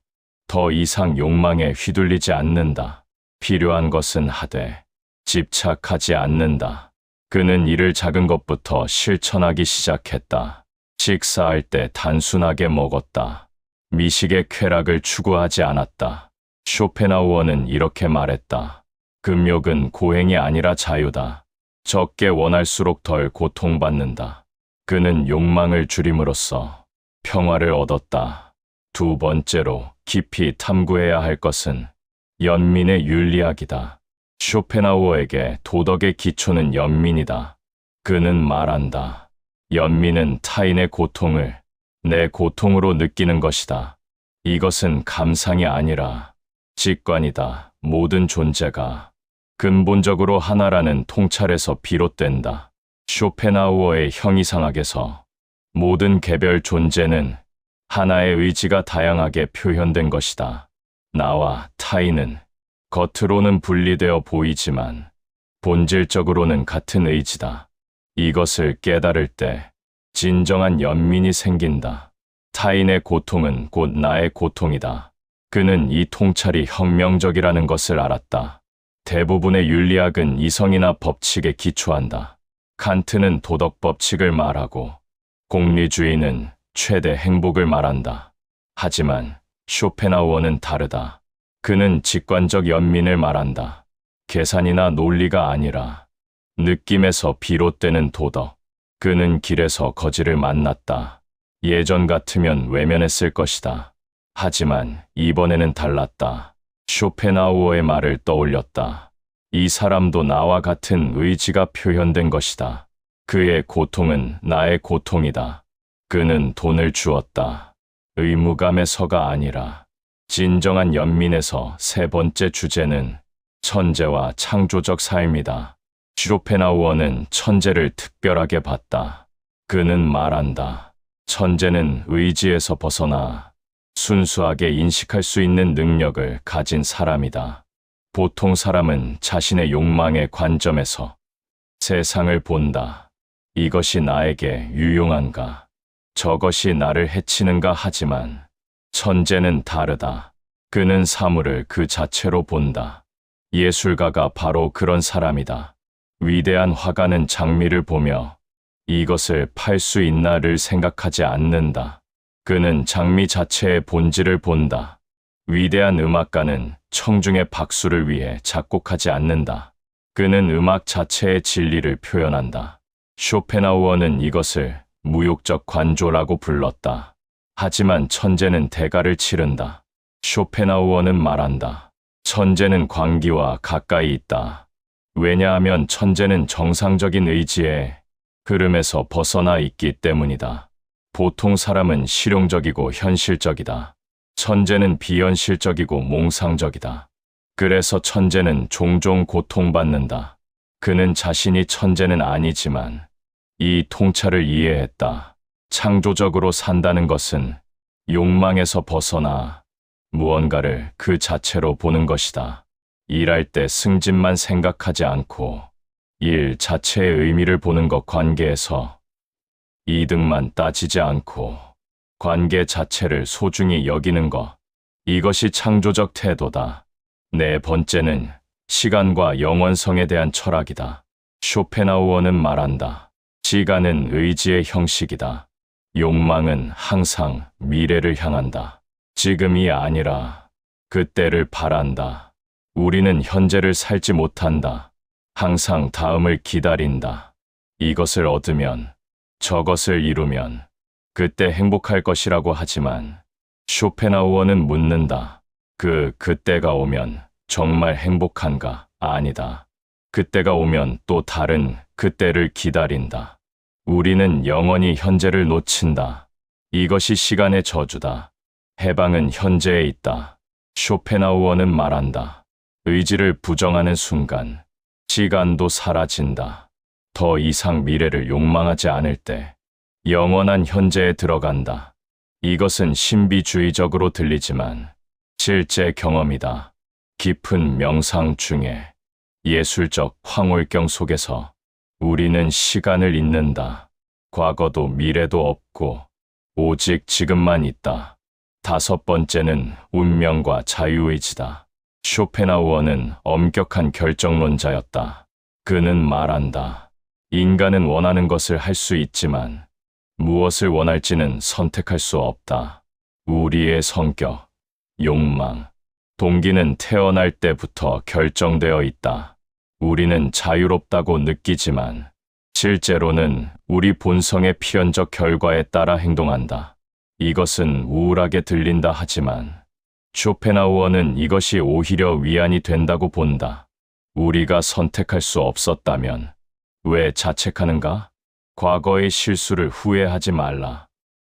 더 이상 욕망에 휘둘리지 않는다. 필요한 것은 하되 집착하지 않는다. 그는 이를 작은 것부터 실천하기 시작했다. 식사할 때 단순하게 먹었다. 미식의 쾌락을 추구하지 않았다. 쇼펜하우어는 이렇게 말했다. 금욕은 고행이 아니라 자유다. 적게 원할수록 덜 고통받는다. 그는 욕망을 줄임으로써 평화를 얻었다. 두 번째로 깊이 탐구해야 할 것은 연민의 윤리학이다. 쇼펜하우어에게 도덕의 기초는 연민이다. 그는 말한다. 연민은 타인의 고통을 내 고통으로 느끼는 것이다. 이것은 감상이 아니라 직관이다. 모든 존재가 근본적으로 하나라는 통찰에서 비롯된다. 쇼펜하우어의 형이상학에서 모든 개별 존재는 하나의 의지가 다양하게 표현된 것이다. 나와 타인은 겉으로는 분리되어 보이지만 본질적으로는 같은 의지다. 이것을 깨달을 때 진정한 연민이 생긴다. 타인의 고통은 곧 나의 고통이다. 그는 이 통찰이 혁명적이라는 것을 알았다. 대부분의 윤리학은 이성이나 법칙에 기초한다. 칸트는 도덕 법칙을 말하고 공리주의는 최대 행복을 말한다. 하지만 쇼펜하우어는 다르다. 그는 직관적 연민을 말한다. 계산이나 논리가 아니라 느낌에서 비롯되는 도덕. 그는 길에서 거지를 만났다. 예전 같으면 외면했을 것이다. 하지만 이번에는 달랐다. 쇼펜하우어의 말을 떠올렸다. 이 사람도 나와 같은 의지가 표현된 것이다. 그의 고통은 나의 고통이다. 그는 돈을 주었다. 의무감에서가 아니라 진정한 연민에서. 세 번째 주제는 천재와 창조적 삶이다. 쇼펜하우어는 천재를 특별하게 봤다. 그는 말한다. 천재는 의지에서 벗어나 순수하게 인식할 수 있는 능력을 가진 사람이다. 보통 사람은 자신의 욕망의 관점에서 세상을 본다. 이것이 나에게 유용한가? 저것이 나를 해치는가? 하지만 천재는 다르다. 그는 사물을 그 자체로 본다. 예술가가 바로 그런 사람이다. 위대한 화가는 장미를 보며 이것을 팔 수 있나를 생각하지 않는다. 그는 장미 자체의 본질을 본다. 위대한 음악가는 청중의 박수를 위해 작곡하지 않는다. 그는 음악 자체의 진리를 표현한다. 쇼펜하우어는 이것을 무욕적 관조라고 불렀다. 하지만 천재는 대가를 치른다. 쇼펜하우어는 말한다. 천재는 광기와 가까이 있다. 왜냐하면 천재는 정상적인 의지의 흐름에서 벗어나 있기 때문이다. 보통 사람은 실용적이고 현실적이다. 천재는 비현실적이고 몽상적이다. 그래서 천재는 종종 고통받는다. 그는 자신이 천재는 아니지만 이 통찰을 이해했다. 창조적으로 산다는 것은 욕망에서 벗어나 무언가를 그 자체로 보는 것이다. 일할 때 승진만 생각하지 않고 일 자체의 의미를 보는 것. 관계에서 이득만 따지지 않고 관계 자체를 소중히 여기는 것. 이것이 창조적 태도다. 네 번째는 시간과 영원성에 대한 철학이다. 쇼펜하우어는 말한다. 시간은 의지의 형식이다. 욕망은 항상 미래를 향한다. 지금이 아니라 그때를 바란다. 우리는 현재를 살지 못한다. 항상 다음을 기다린다. 이것을 얻으면, 저것을 이루면 그때 행복할 것이라고 하지만 쇼펜하우어는 묻는다. 그때가 오면 정말 행복한가? 아니다. 그때가 오면 또 다른 그때를 기다린다. 우리는 영원히 현재를 놓친다. 이것이 시간의 저주다. 해방은 현재에 있다. 쇼펜하우어는 말한다. 의지를 부정하는 순간 시간도 사라진다. 더 이상 미래를 욕망하지 않을 때 영원한 현재에 들어간다. 이것은 신비주의적으로 들리지만 실제 경험이다. 깊은 명상 중에 예술적 황홀경 속에서 우리는 시간을 잊는다. 과거도 미래도 없고 오직 지금만 있다. 다섯 번째는 운명과 자유의지다. 쇼펜하우어는 엄격한 결정론자였다. 그는 말한다. 인간은 원하는 것을 할 수 있지만 무엇을 원할지는 선택할 수 없다. 우리의 성격, 욕망, 동기는 태어날 때부터 결정되어 있다. 우리는 자유롭다고 느끼지만 실제로는 우리 본성의 필연적 결과에 따라 행동한다. 이것은 우울하게 들린다 하지만 쇼펜하우어는 이것이 오히려 위안이 된다고 본다. 우리가 선택할 수 없었다면 왜 자책하는가? 과거의 실수를 후회하지 말라.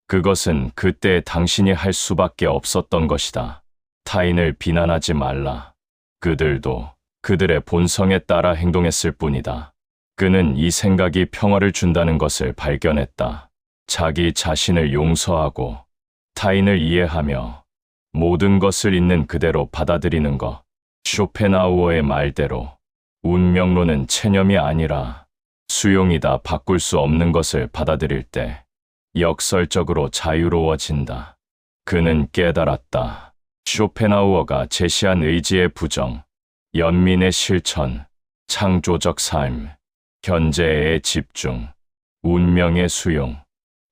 그것은 그때 당신이 할 수밖에 없었던 것이다. 타인을 비난하지 말라. 그들도 그들의 본성에 따라 행동했을 뿐이다. 그는 이 생각이 평화를 준다는 것을 발견했다. 자기 자신을 용서하고 타인을 이해하며 모든 것을 있는 그대로 받아들이는 것. 쇼펜하우어의 말대로 운명론은 체념이 아니라 수용이다. 바꿀 수 없는 것을 받아들일 때 역설적으로 자유로워진다. 그는 깨달았다. 쇼펜하우어가 제시한 의지의 부정, 연민의 실천, 창조적 삶, 현재의 집중, 운명의 수용,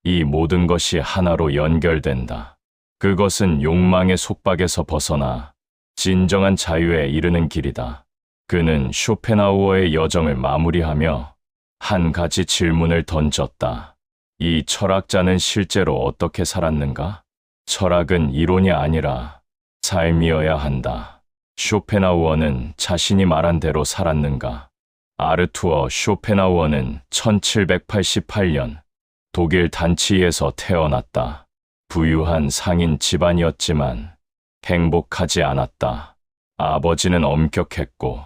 이 모든 것이 하나로 연결된다. 그것은 욕망의 속박에서 벗어나 진정한 자유에 이르는 길이다. 그는 쇼펜하우어의 여정을 마무리하며 한 가지 질문을 던졌다. 이 철학자는 실제로 어떻게 살았는가? 철학은 이론이 아니라 삶이어야 한다. 쇼펜하우어는 자신이 말한 대로 살았는가? 아르투어 쇼펜하우어는 1788년 독일 단치에서 태어났다. 부유한 상인 집안이었지만 행복하지 않았다. 아버지는 엄격했고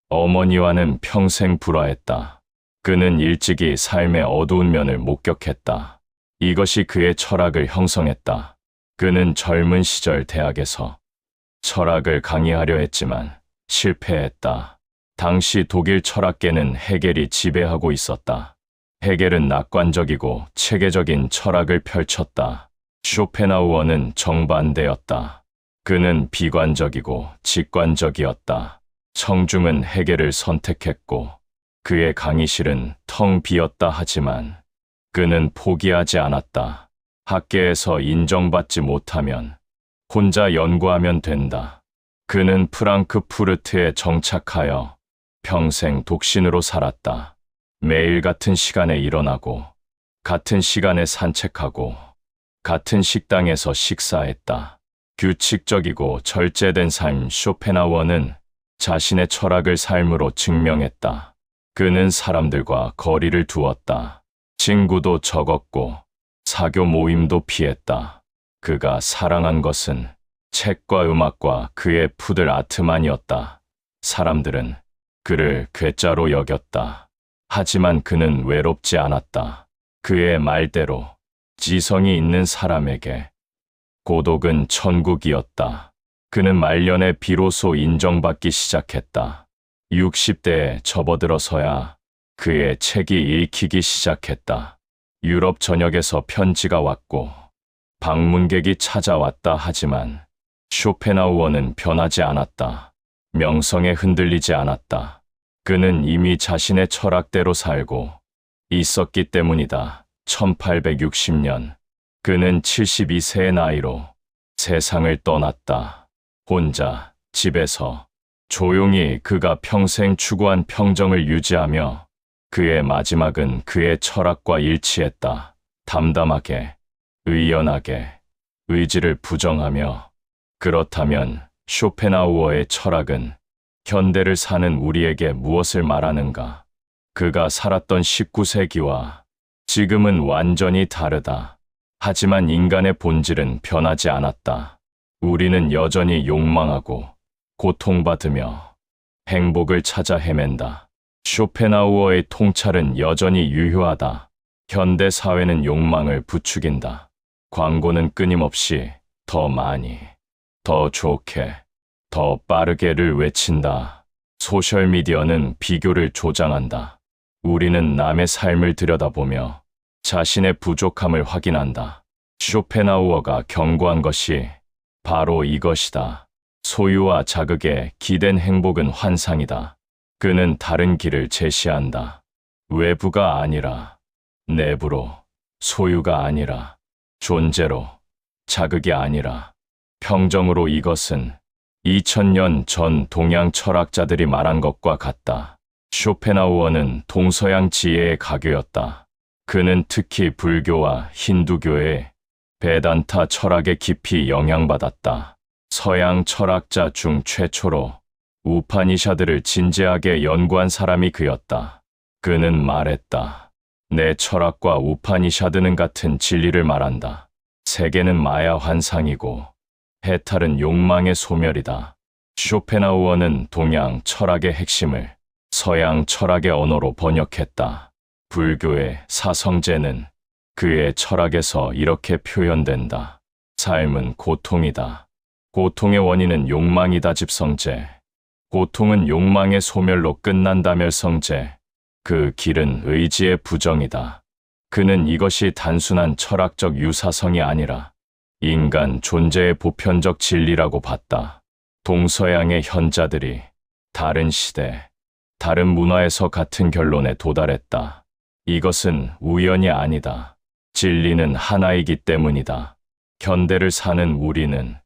어머니와는 평생 불화했다. 그는 일찍이 삶의 어두운 면을 목격했다. 이것이 그의 철학을 형성했다. 그는 젊은 시절 대학에서 철학을 강의하려 했지만 실패했다. 당시 독일 철학계는 헤겔이 지배하고 있었다. 헤겔은 낙관적이고 체계적인 철학을 펼쳤다. 쇼펜하우어는 정반대였다. 그는 비관적이고 직관적이었다. 청중은 헤겔을 선택했고 그의 강의실은 텅 비었다 하지만 그는 포기하지 않았다. 학계에서 인정받지 못하면 혼자 연구하면 된다. 그는 프랑크푸르트에 정착하여 평생 독신으로 살았다. 매일 같은 시간에 일어나고 같은 시간에 산책하고 같은 식당에서 식사했다. 규칙적이고 절제된 삶. 쇼펜하우어는 자신의 철학을 삶으로 증명했다. 그는 사람들과 거리를 두었다. 친구도 적었고 사교 모임도 피했다. 그가 사랑한 것은 책과 음악과 그의 푸들 아트만이었다. 사람들은 그를 괴짜로 여겼다. 하지만 그는 외롭지 않았다. 그의 말대로 지성이 있는 사람에게 고독은 천국이었다. 그는 말년에 비로소 인정받기 시작했다. 60대에 접어들어서야 그의 책이 읽히기 시작했다. 유럽 전역에서 편지가 왔고 방문객이 찾아왔다 하지만 쇼펜하우어는 변하지 않았다. 명성에 흔들리지 않았다. 그는 이미 자신의 철학대로 살고 있었기 때문이다. 1860년 그는 72세의 나이로 세상을 떠났다. 혼자 집에서 조용히 그가 평생 추구한 평정을 유지하며 그의 마지막은 그의 철학과 일치했다. 담담하게, 의연하게, 의지를 부정하며. 그렇다면 쇼펜하우어의 철학은 현대를 사는 우리에게 무엇을 말하는가? 그가 살았던 19세기와 지금은 완전히 다르다. 하지만 인간의 본질은 변하지 않았다. 우리는 여전히 욕망하고 고통받으며 행복을 찾아 헤맨다. 쇼펜하우어의 통찰은 여전히 유효하다. 현대 사회는 욕망을 부추긴다. 광고는 끊임없이 더 많이, 더 좋게, 더 빠르게를 외친다. 소셜미디어는 비교를 조장한다. 우리는 남의 삶을 들여다보며 자신의 부족함을 확인한다. 쇼펜하우어가 경고한 것이 바로 이것이다. 소유와 자극에 기댄 행복은 환상이다. 그는 다른 길을 제시한다. 외부가 아니라 내부로, 소유가 아니라 존재로, 자극이 아니라 평정으로. 이것은 2000년 전 동양 철학자들이 말한 것과 같다. 쇼펜하우어는 동서양 지혜의 가교였다. 그는 특히 불교와 힌두교의 베단타 철학에 깊이 영향받았다. 서양 철학자 중 최초로 우파니샤드를 진지하게 연구한 사람이 그였다. 그는 말했다. 내 철학과 우파니샤드는 같은 진리를 말한다. 세계는 마야 환상이고 해탈은 욕망의 소멸이다. 쇼펜하우어는 동양 철학의 핵심을 서양 철학의 언어로 번역했다. 불교의 사성제는 그의 철학에서 이렇게 표현된다. 삶은 고통이다. 고통의 원인은 욕망이다. 집성제. 고통은 욕망의 소멸로 끝난다. 멸성제. 그 길은 의지의 부정이다. 그는 이것이 단순한 철학적 유사성이 아니라 인간 존재의 보편적 진리라고 봤다. 동서양의 현자들이 다른 시대, 다른 문화에서 같은 결론에 도달했다. 이것은 우연이 아니다. 진리는 하나이기 때문이다. 현대를 사는 우리는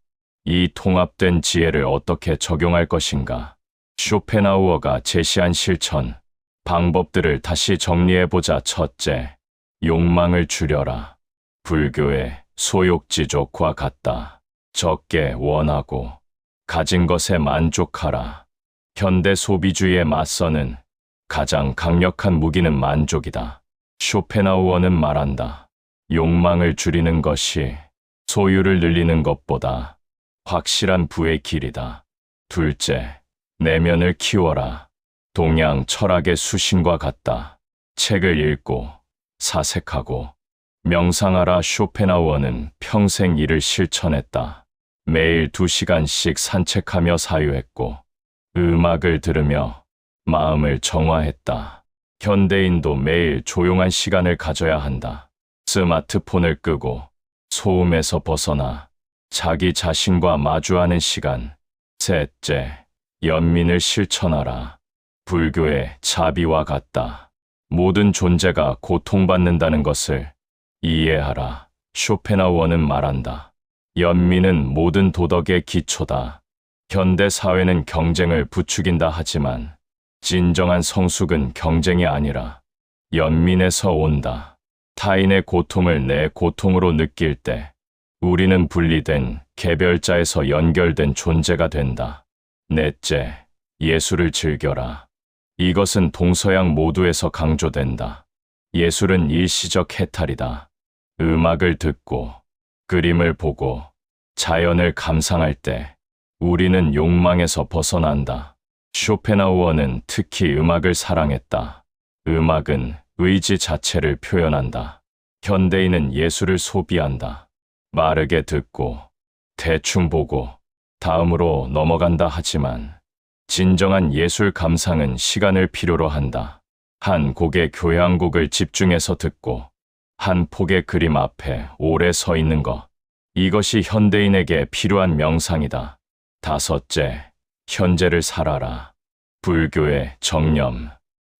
이 통합된 지혜를 어떻게 적용할 것인가? 쇼펜하우어가 제시한 실천, 방법들을 다시 정리해보자. 첫째, 욕망을 줄여라. 불교의 소욕지족과 같다. 적게 원하고 가진 것에 만족하라. 현대 소비주의에 맞서는 가장 강력한 무기는 만족이다. 쇼펜하우어는 말한다. 욕망을 줄이는 것이 소유를 늘리는 것보다 확실한 부의 길이다. 둘째, 내면을 키워라. 동양 철학의 수신과 같다. 책을 읽고 사색하고 명상하라. 쇼펜하우어는 평생 이를 실천했다. 매일 2시간씩 산책하며 사유했고 음악을 들으며 마음을 정화했다. 현대인도 매일 조용한 시간을 가져야 한다. 스마트폰을 끄고 소음에서 벗어나 자기 자신과 마주하는 시간. 셋째, 연민을 실천하라. 불교의 자비와 같다. 모든 존재가 고통받는다는 것을 이해하라. 쇼펜하우어는 말한다. 연민은 모든 도덕의 기초다. 현대 사회는 경쟁을 부추긴다 하지만 진정한 성숙은 경쟁이 아니라 연민에서 온다. 타인의 고통을 내 고통으로 느낄 때 우리는 분리된 개별자에서 연결된 존재가 된다. 넷째, 예술을 즐겨라. 이것은 동서양 모두에서 강조된다. 예술은 일시적 해탈이다. 음악을 듣고 그림을 보고 자연을 감상할 때 우리는 욕망에서 벗어난다. 쇼펜하우어는 특히 음악을 사랑했다. 음악은 의지 자체를 표현한다. 현대인은 예술을 소비한다. 빠르게 듣고 대충 보고 다음으로 넘어간다 하지만 진정한 예술 감상은 시간을 필요로 한다. 한 곡의 교향곡을 집중해서 듣고 한 폭의 그림 앞에 오래 서 있는 것. 이것이 현대인에게 필요한 명상이다. 다섯째, 현재를 살아라. 불교의 정념,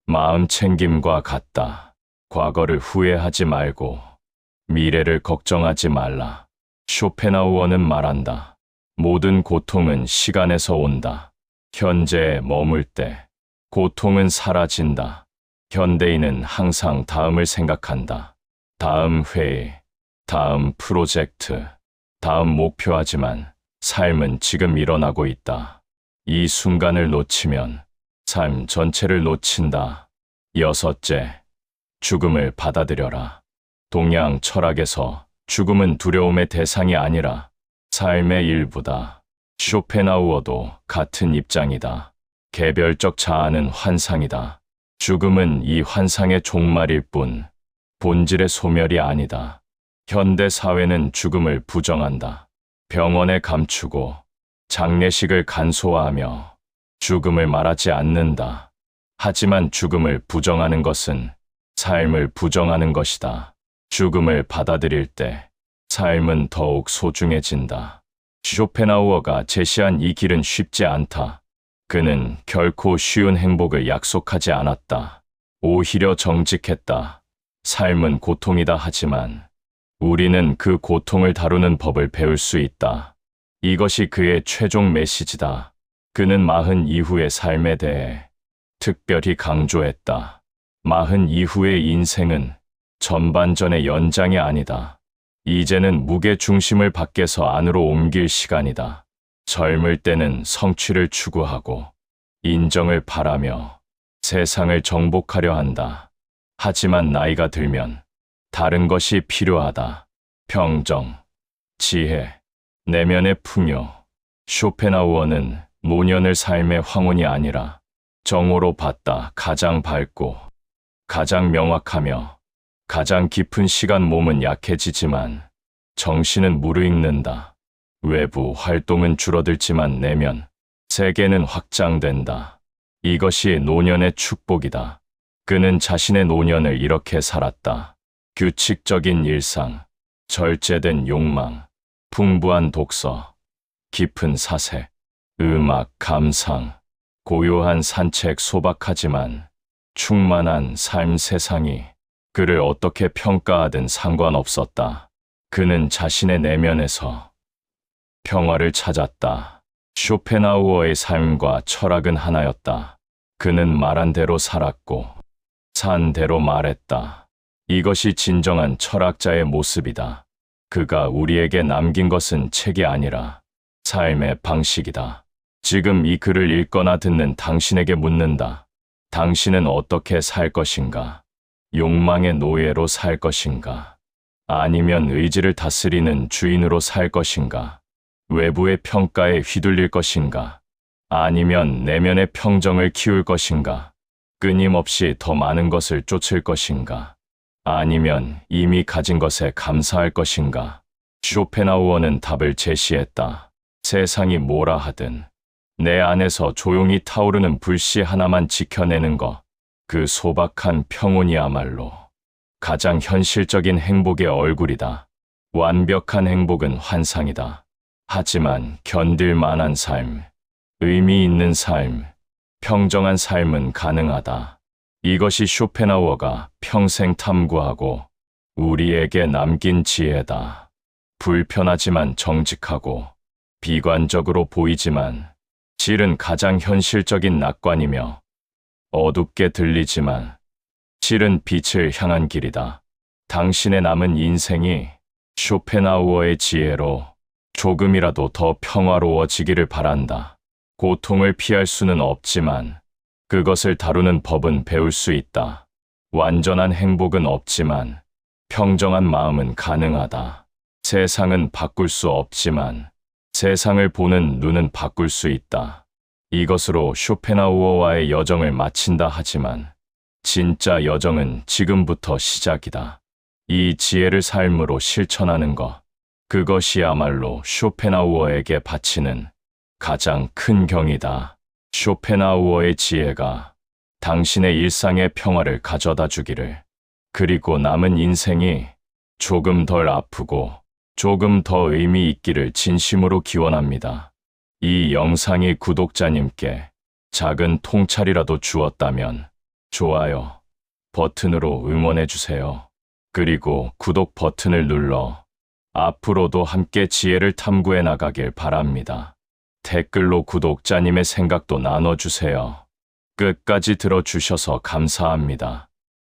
마음 챙김과 같다. 과거를 후회하지 말고 미래를 걱정하지 말라. 쇼펜하우어는 말한다. 모든 고통은 시간에서 온다. 현재에 머물 때 고통은 사라진다. 현대인은 항상 다음을 생각한다. 다음 회의, 다음 프로젝트, 다음 목표하지만 삶은 지금 일어나고 있다. 이 순간을 놓치면 삶 전체를 놓친다. 여섯째, 죽음을 받아들여라. 동양 철학에서 죽음은 두려움의 대상이 아니라 삶의 일부다. 쇼펜하우어도 같은 입장이다. 개별적 자아는 환상이다. 죽음은 이 환상의 종말일 뿐 본질의 소멸이 아니다. 현대 사회는 죽음을 부정한다. 병원에 감추고 장례식을 간소화하며 죽음을 말하지 않는다. 하지만 죽음을 부정하는 것은 삶을 부정하는 것이다. 죽음을 받아들일 때 삶은 더욱 소중해진다. 쇼펜하우어가 제시한 이 길은 쉽지 않다. 그는 결코 쉬운 행복을 약속하지 않았다. 오히려 정직했다. 삶은 고통이다 하지만 우리는 그 고통을 다루는 법을 배울 수 있다. 이것이 그의 최종 메시지다. 그는 마흔 이후의 삶에 대해 특별히 강조했다. 마흔 이후의 인생은 전반전의 연장이 아니다. 이제는 무게 중심을 밖에서 안으로 옮길 시간이다. 젊을 때는 성취를 추구하고 인정을 바라며 세상을 정복하려 한다. 하지만 나이가 들면 다른 것이 필요하다. 평정, 지혜, 내면의 풍요. 쇼펜하우어는 노년을 삶의 황혼이 아니라 정오로 봤다. 가장 밝고 가장 명확하며 가장 깊은 시간. 몸은 약해지지만 정신은 무르익는다. 외부 활동은 줄어들지만 내면 세계는 확장된다. 이것이 노년의 축복이다. 그는 자신의 노년을 이렇게 살았다. 규칙적인 일상, 절제된 욕망, 풍부한 독서, 깊은 사색, 음악, 감상, 고요한 산책. 소박하지만 충만한 삶. 세상이 그를 어떻게 평가하든 상관없었다. 그는 자신의 내면에서 평화를 찾았다. 쇼펜하우어의 삶과 철학은 하나였다. 그는 말한 대로 살았고 산 대로 말했다. 이것이 진정한 철학자의 모습이다. 그가 우리에게 남긴 것은 책이 아니라 삶의 방식이다. 지금 이 글을 읽거나 듣는 당신에게 묻는다. 당신은 어떻게 살 것인가? 욕망의 노예로 살 것인가? 아니면 의지를 다스리는 주인으로 살 것인가? 외부의 평가에 휘둘릴 것인가? 아니면 내면의 평정을 키울 것인가? 끊임없이 더 많은 것을 쫓을 것인가? 아니면 이미 가진 것에 감사할 것인가? 쇼펜하우어는 답을 제시했다. 세상이 뭐라 하든 내 안에서 조용히 타오르는 불씨 하나만 지켜내는 것, 그 소박한 평온이야말로 가장 현실적인 행복의 얼굴이다. 완벽한 행복은 환상이다. 하지만 견딜 만한 삶, 의미 있는 삶, 평정한 삶은 가능하다. 이것이 쇼펜하우어가 평생 탐구하고 우리에게 남긴 지혜다. 불편하지만 정직하고 비관적으로 보이지만 실은 가장 현실적인 낙관이며 어둡게 들리지만 실은 빛을 향한 길이다. 당신의 남은 인생이 쇼펜하우어의 지혜로 조금이라도 더 평화로워지기를 바란다. 고통을 피할 수는 없지만 그것을 다루는 법은 배울 수 있다. 완전한 행복은 없지만 평정한 마음은 가능하다. 세상은 바꿀 수 없지만 세상을 보는 눈은 바꿀 수 있다. 이것으로 쇼펜하우어와의 여정을 마친다 하지만 진짜 여정은 지금부터 시작이다. 이 지혜를 삶으로 실천하는 것, 그것이야말로 쇼펜하우어에게 바치는 가장 큰 경이다. 쇼펜하우어의 지혜가 당신의 일상의 평화를 가져다 주기를, 그리고 남은 인생이 조금 덜 아프고 조금 더 의미 있기를 진심으로 기원합니다. 이 영상이 구독자님께 작은 통찰이라도 주었다면 좋아요 버튼으로 응원해주세요. 그리고 구독 버튼을 눌러 앞으로도 함께 지혜를 탐구해 나가길 바랍니다. 댓글로 구독자님의 생각도 나눠주세요. 끝까지 들어주셔서 감사합니다.